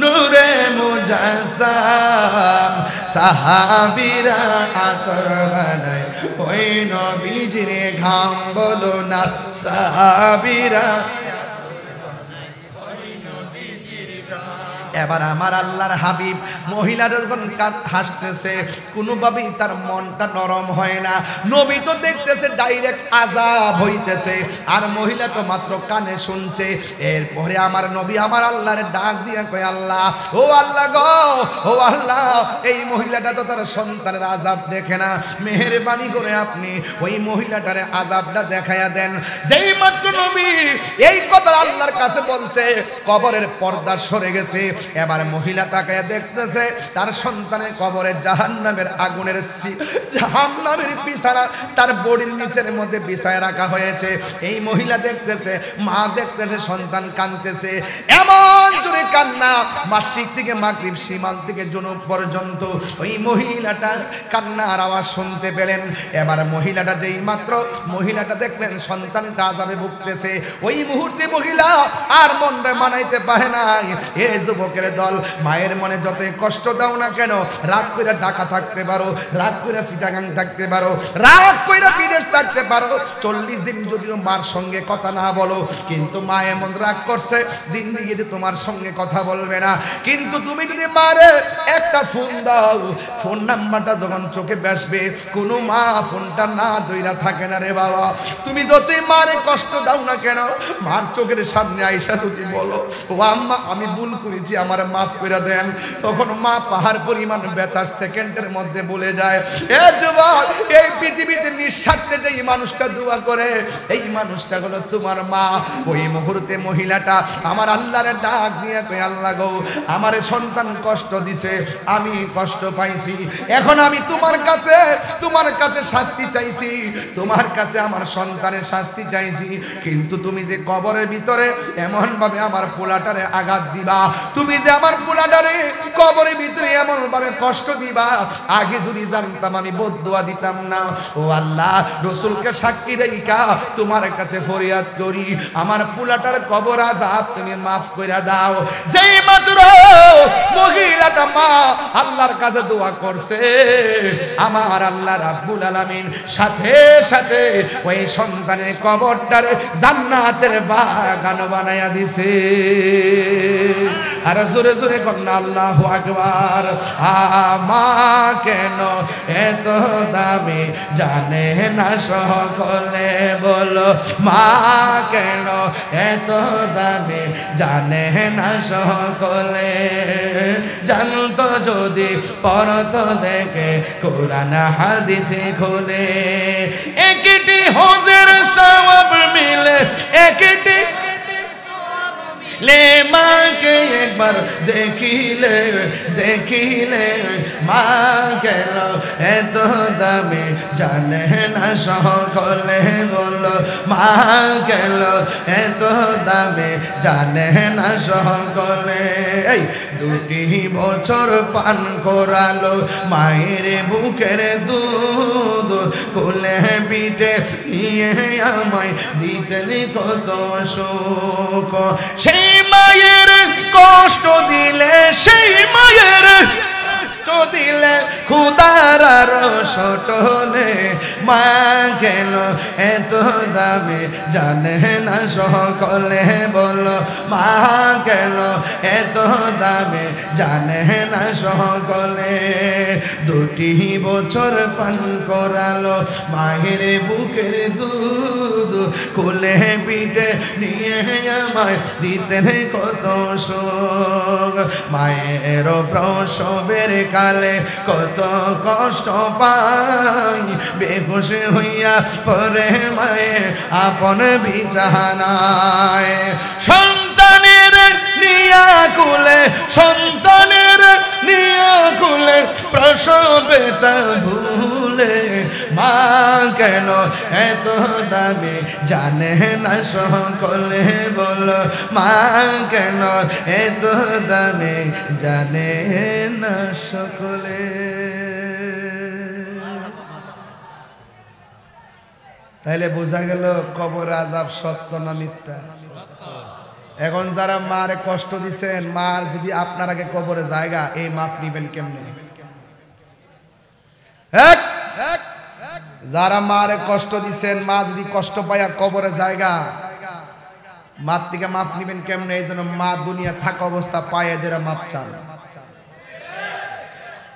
নূরে মুজাসসাম সাহাবীরা আতর বানায় ওই নবীজির ঘাম বলো না সাহাবীরা এবার আমার আল্লাহর হাবিব মহিলাটা যখন হাসতেছে কোনোভাবেই তার মনটা নরম হয় না নবী তো দেখতেছে ডাইরেক্ট আযাব হইতেছে আর মহিলা তো মাত্র কানে শুনছে এরপরে আমার নবী আমার আল্লাহর ডাক দিয়া কয় আল্লাহ ও আল্লাহ গো ও আল্লাহ এই মহিলাটা তো তার সন্তানের আযাব দেখে না মেহেরবানি করে আপনি ওই মহিলাটারে আযাবটা দেখায়া দেন যেই মাত্র নবী এই কথা আল্লাহর কাছে বলছে কবরের পর্দা সরে গেছে এবার মহিলা তাকায় দেখতেছে তার সন্তানের কবরে জাহান্নামের আগুনের জাহান্নামের বিছানা তার বডির নিচের মধ্যে বিছায় রাখা হয়েছে এই মহিলা দেখতেছে মা দেখতেছে সন্তান কাঁদতেছে এমন জোরে কান্না মাসিক থেকে মাগরিব সীমাল থেকে জুনুব পর্যন্ত ওই মহিলাটার কান্নার আওয়াজ শুনতে পেলেন এবার মহিলাটা যেই মাত্র মহিলাটা দেখলেন সন্তানটা আযাবে ভুগতেছে ওই মুহূর্তে মহিলা আর মনটা মানাইতে পারে নাই এ যুবকের দল মায়ের মনে যতই কষ্ট দাও না কেন রাগ কইরা ঢাকা থাকতে পারো রাগ কইরা চিটাগাং থাকতে পারো রাগ কইরা বিদেশ থাকতে পারো 40 দিন যদিও মার সঙ্গে কথা না বলো কিন্তু মা এমন রাগ করছে জিন্দেগিতে তোমার সঙ্গে কথা বলবে না কিন্তু তুমি যদি মারে একটা ফোন দাও ফোন নাম্বারটা যখন চোখে বেসবে কোনো মা ফোনটা না দইরা থাকে না রে বাবা তুমি যতই মারে কষ্ট দাও না কেন মার চোখের সামনে আইসা যদি বলো ও আম্মা আমি ভুল করেছি আমার মাফ করে দেন তখন মা পাহাড় পরিমাণ ব্যথার সেকেন্ডের মধ্যে বলে যায় এ যুবক এই পৃথিবীতে নিঃস্বার্থে যে মানুষটা দোয়া করে এই মানুষটা হলো তোমার মা ওই মুহূর্তে মহিলাটা আমার আল্লাহর ডাক দিয়ে কই আল্লাহ গো আমার সন্তান কষ্ট দিছে আমি কষ্ট পাইছি এখন আমি তোমার কাছে শাস্তি চাইছি তোমার কাছে আমার সন্তানের শাস্তি চাইছি কিন্তু তুমি যে কবরের ভিতরে এমন ভাবে আমার পোলাটারে আঘাত দিবা তুমি যে আমার পোলাটারে কবরের ভিতরে এমন ভাবে কষ্ট দিবা আগে যদি জানতাম আমি বদদুয়া দিতাম না ও আল্লাহ রাসূলকে সাক্ষী রেখা তোমার কাছে ফরিয়াদ করি আমার পোলাটার কবর আযাব তুমি maaf কইরা দাও যেই মাত্র মহিলাটা মা আল্লাহর কাছে দোয়া করছে আমার আল্লাহ রাব্বুল আলামিন সাথে সাথে ওই সন্তানের কবরটারে জান্নাতের বাগান বানায়া দিছে আর জোরে জোরে কন্না আল্লাহু আকবার আমা কেন এত দামি জানে না সকলে বলো মা কেন এত দামি জানে না সকলে জানতো যদি পড়তো দেখে কোরআন হাদিসে খুলে একটি হজের সওয়াব মিলে একটি ले माँ के एक बार देखिले माँ के लो ए तो दमे जाने ना সকলে बोलो माँ के लो ए तो दमे जाने ना সকলে দুটি বছর পান করালো মায়ের বুকের দুধ কোলে পিঠে নিয়ে আমায় দিতেন কত সুখ সেই মায়ের কষ্ট দিলে সেই মায়ের তো দিলে খুদারা সটলে মা কেন এত দামি জানে না সকলে বলো মা কেন এত দামি জানে না সকলে দুটি বছর পান করালো মায়ের বুকের দুধ কোলে পিঠে নিয়ে আমায় দিতেন কত সুখ মায়ের প্রসবের কালে কত কষ্ট পাই বেহুশ হইয়া পরে মায়ের আপন বিছানায় সন্তানের নিয়া কুলে সন্তানের নিয়া কুলে প্রসবে তা ভুলে মা কেন এত দামি জানে না সকলে বলো মা কেন এত দামি জানে না সকলে তাইলে বোঝা গেল কবর আযাব সত্য না মিথ্যা এখন যারা মারে কষ্ট দিচ্ছেন মার যদি আপনার আগে কবরে জায়গা এই মাফ নিবেন কেমনে যারা মারে কষ্ট দিচ্ছেন মা যদি কষ্ট পায়া কবরে জায়গা মার থেকে মাফ নিবেন কেমনে এই জন্য মা দুনিয়া থাকা অবস্থা পায় এদের মাপ চান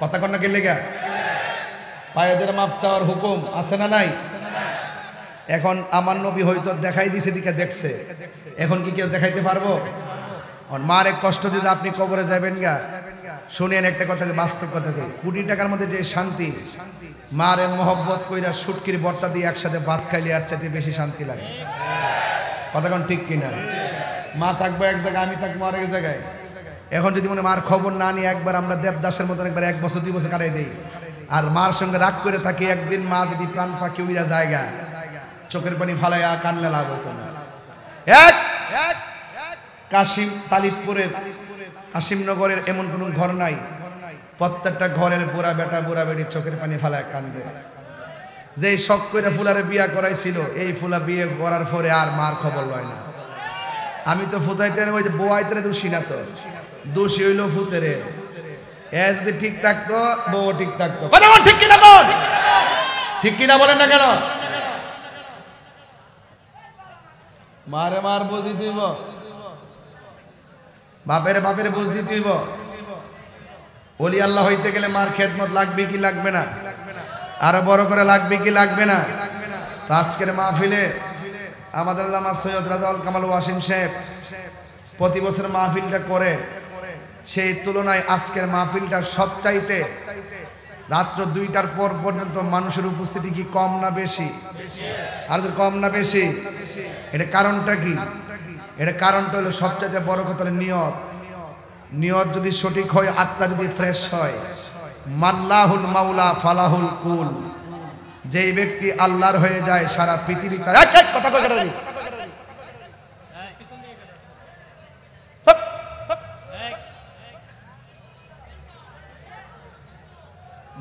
কথা কন্যা কে লেগা পায় এদের মাপ চাওয়ার হুকুম আছে না নাই এখন আমার নবী হয়তো দেখাই দিছে দিকে দেখছে এখন কি কেউ দেখাইতে পারবো মারে কষ্ট দিতে আপনি কবরে যাবেন গা শুনেন একটা কথা বাস্তব কথা কই কোটি টাকার মধ্যে যে শান্তি মারে মহব্বত কইরা শুটকির ভর্তা দিয়ে একসাথে ভাত খাইলে আর চাইতে বেশি শান্তি লাগে কথা কোন ঠিক কিনা মা থাকবে এক জায়গায় আমি থাকবো আরেক জায়গায় এখন যদি মনে মার খবর না নিয়ে একবার আমরা দেবদাসের মতন একবার 1 বছর 2 বছর কাটাই দেই আর মার সঙ্গে রাগ করে থাকি একদিন মা যদি প্রাণ পাখি উইরা জায়গা চোখের পানি ফালাইয়া কান্না লাভ হইতো না এক কাশিম তালিবপুরের কাশিমনগরের এমন কোন ঘর নাই প্রত্যেকটা ঘরের বুড়া বেটা বুড়া বেটি চোখের পানি ফালায় কান্দে যেই শখ করে ফুলারে বিয়া করাইছিল এই ফুলা বিয়ে করার পরে আর মার খবর লয় না আমি তো ফুতাইতে ওই যে বোয়াইতে দোষী না তো দোষী হইল ফুতেরে এ যদি ঠিক থাকতো বউ ঠিক থাকতো ঠিক কিনা বল ঠিক কিনা বলেন না কেন মারে মার বুঝ দিতে হইব বাপের বুঝ দিতে হইব ওলি আল্লাহ হইতে গেলে মার খেদমত লাগবে কি লাগবে না আরো বড় করে লাগবে কি লাগবে না তো আজকের মাহফিলে আমাদের আল্লামা সৈয়দ রাজাউল কামাল ওয়াসিম সাহেব প্রতি বছর মাহফিলটা করে সেই তুলনায় আজকের মাহফিলটা সবচাইতে রাত্র 2টার পর পর্যন্ত মানুষের উপস্থিতি কি কম না বেশি আর যদি কম না বেশি এটা কারণটা কি এটা কারণটা হলো সবচাইতে বড় কথা হলো নিয়ত যদি সঠিক হয় আত্মা যদি ফ্রেশ হয় মাল্লাহুল মাওলা ফালাহুল কুল যেই ব্যক্তি আল্লাহর হয়ে যায় সারা পৃথিবী তার এক কথা কই কাটারি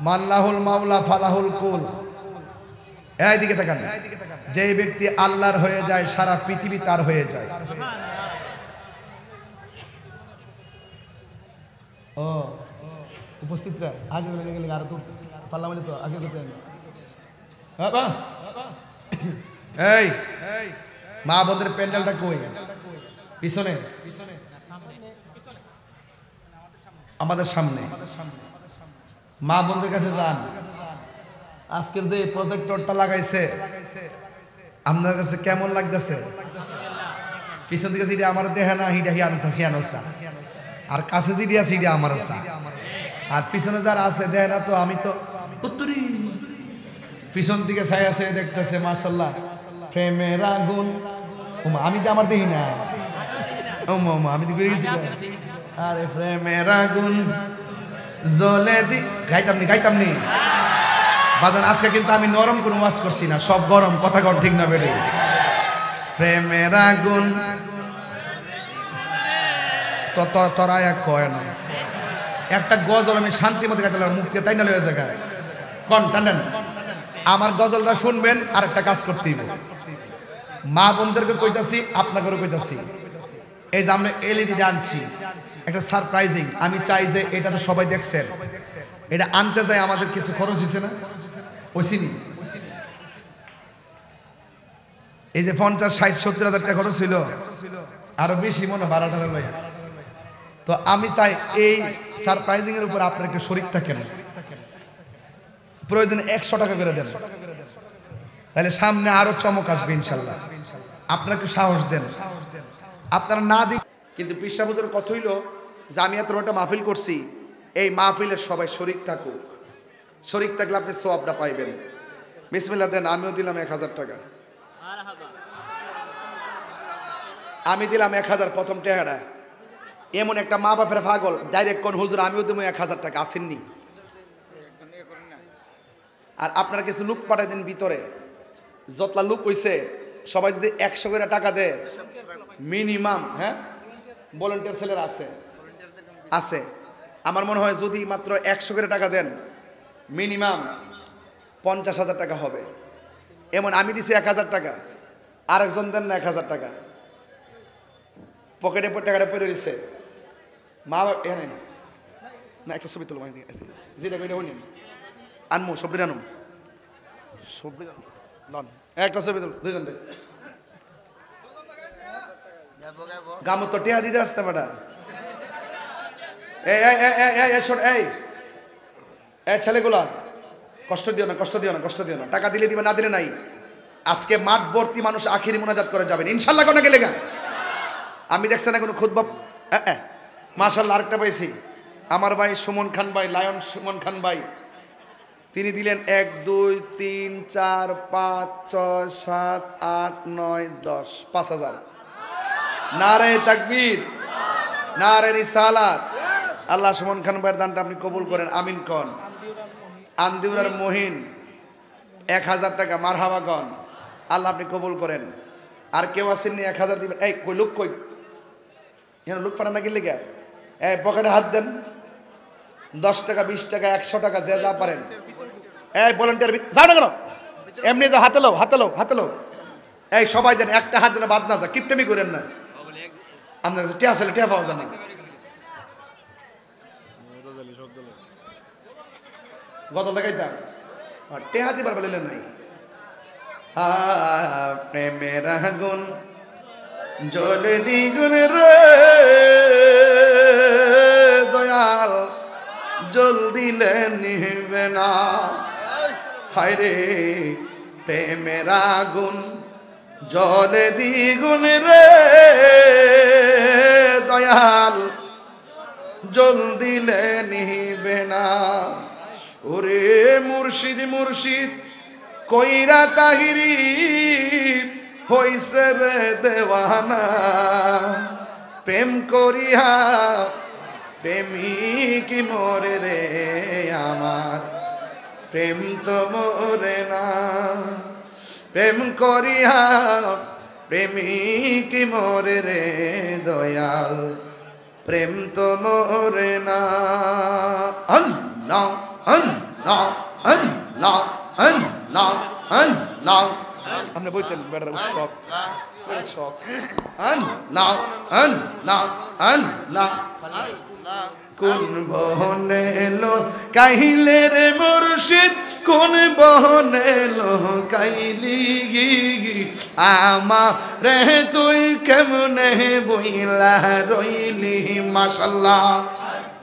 মাল্লাহুল মাওলা ফালাহুল কুল এইদিকে তাকান যেই ব্যক্তি আল্লাহর হয়ে যায় সারা পৃথিবী তার হয়ে যায় ও উপস্থিতরা আগে গেলে আর তো পারলাম তো আগে করতে এই মা বোনদের প্যান্ডেলটা কই পিছনে আমাদের সামনে মা বোনদের কাছে যান আজকের যে প্রজেক্টরটা লাগাইছে আপনার কাছে কেমন লাগতেছে পিছন দিকে যেটা আমার দেখে না হিডা হিয়ানোসা আর কাছে যেটা আছে সেটা আমার আছে আর পিছনে যারা আছে দেখে না তো আমি তো উত্তরি পিছন দিকে ছাই আছে দেখতেছে মাশাআল্লাহ প্রেমের আগুন আমি তো আমার দেখি না আমি তো ঘুরে গেছি আরে প্রেমের আগুন জ্বলে দি গাইতাম নি বাদান আজকে কিন্তু আমি নরম কোনো ওয়াজ করছি না সব গরম কথা কর ঠিক না বেড়ে প্রেমের আগুন তোরা এক কয় না একটা গজল আমি শান্তি মতো গাইতে মুক্তি টাইনা লয়ে জায়গায় কোন টানেন আমার গজলটা শুনবেন আর একটা কাজ করতেই মা বোনদেরকে কইতাছি আপনাদেরও কইতাছি এই যে আমরা এলইডি আনছি একটা সারপ্রাইজিং আমি চাই যে এটা তো সবাই দেখছেন এটা আনতে যায় আমাদের কিছু খরচ হয়েছে না? ওইসিনি এই যে 50-60-70 হাজার টাকা খরচ ছিল, আরো বেশি মনে ভাড়াটা লইয়া। তো আমি চাই এই সারপ্রাইজিং এর উপর আপনারা একটু শরীক থাকেন, প্রয়োজনে 100 টাকা করে দেন, তাহলে সামনে আরো চমক আসবে ইনশাল্লাহ। আপনারা একটু সাহস দেন, আপনারা না দিন। কিন্তু পীর সাহেব হুজুরের কথা হইল যে আমি এত একটা মাহফিল করছি, এই মাহফিলের সবাই শরীক থাকুক, শরীক থাকলে আপনি সওয়াবটা পাইবেন। বিসমিল্লাহ দেন, আমিও দিলাম 1000 টাকা, আমি দিলাম 1000 প্রথম টাকাটা। এমন একটা মা বাপের পাগল ডাইরেক্ট কোন হুজুর আমিও দেবো 1000 টাকা, আসেননি? আর আপনারা কিছু লোক পাঠাই দিন ভিতরে, যতলা লোক হইছে সবাই যদি 100 করে টাকা দেয় মিনিমাম, হ্যাঁ ভলান্টিয়ার ছেলেরা আছে, আমার মনে হয় যদি মাত্র 100 করে টাকা দেন মিনিমাম 50,000 টাকা হবে। এমন আমি দিছি 1000 টাকা, আরেকজন দেন না 1000 টাকা, পকেটে টাকাটা পড়ে রয়েছে। মা বাবা এখানে না, একটা ছবি তুলো যেটা নিন, আনমো সবরি আনুম, সবরি লন, একটা ছবি তুল দুইজন গামো তো টিয়া দিতে আসতে বেটা। এই ছেলেগুলা কষ্ট দিও না, কষ্ট দিও না, কষ্ট দিও না, টাকা দিলে দিবে, না দিলে নাই। আজকে মাঠ ভর্তি মানুষ আখিরি মোনাজাত করে যাবেন ইনশাল্লাহ। কোন গেলে গা আমি দেখছেন না কোনো খুতবা, মাশাআল্লাহ। আরেকটা পাইছি আমার ভাই সুমন খান ভাই, লায়ন সুমন খান ভাই, তিনি দিলেন 1 2 3 4 5 6 7 8 9 10 5000। নারে তাকবীর, নারে রিসালাত। আল্লাহ সুমন খান ভাইয়ের দানটা আপনি কবুল করেন, আমিন কন। আন্দিউরার মহিন 1000 টাকা, মারহাবা কন, আল্লাহ আপনি কবুল করেন। আর কেউ আসেননি 1000 দিবেন? এই কই লোক, কই এখানে লোক পাঠান না গেলে গে, এই পকেটে হাত দেন, 10 টাকা 20 টাকা 100 টাকা যে যা পারেন। এই ভলান্টিয়ার যাও না কেন, এমনি যাও, হাতে লো, হাতে লো, হাতে লো। এই সবাই দেন, একটা হাত যেন বাদ না যায়, কিপটেমি করেন না। আপনার কাছে টিয়া ছেলে টিয়া পাওয়া যায় না। গতল দেখাইতাম টেহা দিবার বলিলেন নাই। প্রেমের আগুন জ্বলে দ্বিগুণ রে দয়াল, জল দিলে নিবে না। হায় রে প্রেমের আগুন জ্বলে দ্বিগুণ রে দয়াল, জল দিলে নিবে না। ওরে মুর্শিদ মুর্শিদ কইরা তাহিরি হইছে রে দেওয়ানা, প্রেম করিয়া প্রেমিক মরে রে আমার, প্রেম তো মরে না। প্রেম করিয়া প্রেমিক মরে রে দয়াল, প্রেম তো মরে না। আল্লাহ আল্লাহ আল্লাহ আল্লাহ আল্লাহ, আপনি বলতেন বেটার উৎসব উৎসব। আল্লাহ আল্লাহ আল্লাহ, কোন বহনে লো কাহিলে রে মুর্শিদ, কোন বহনে লো কাইলি আমারে তুই কেমনে বইলা রইলি। মাশাআল্লাহ।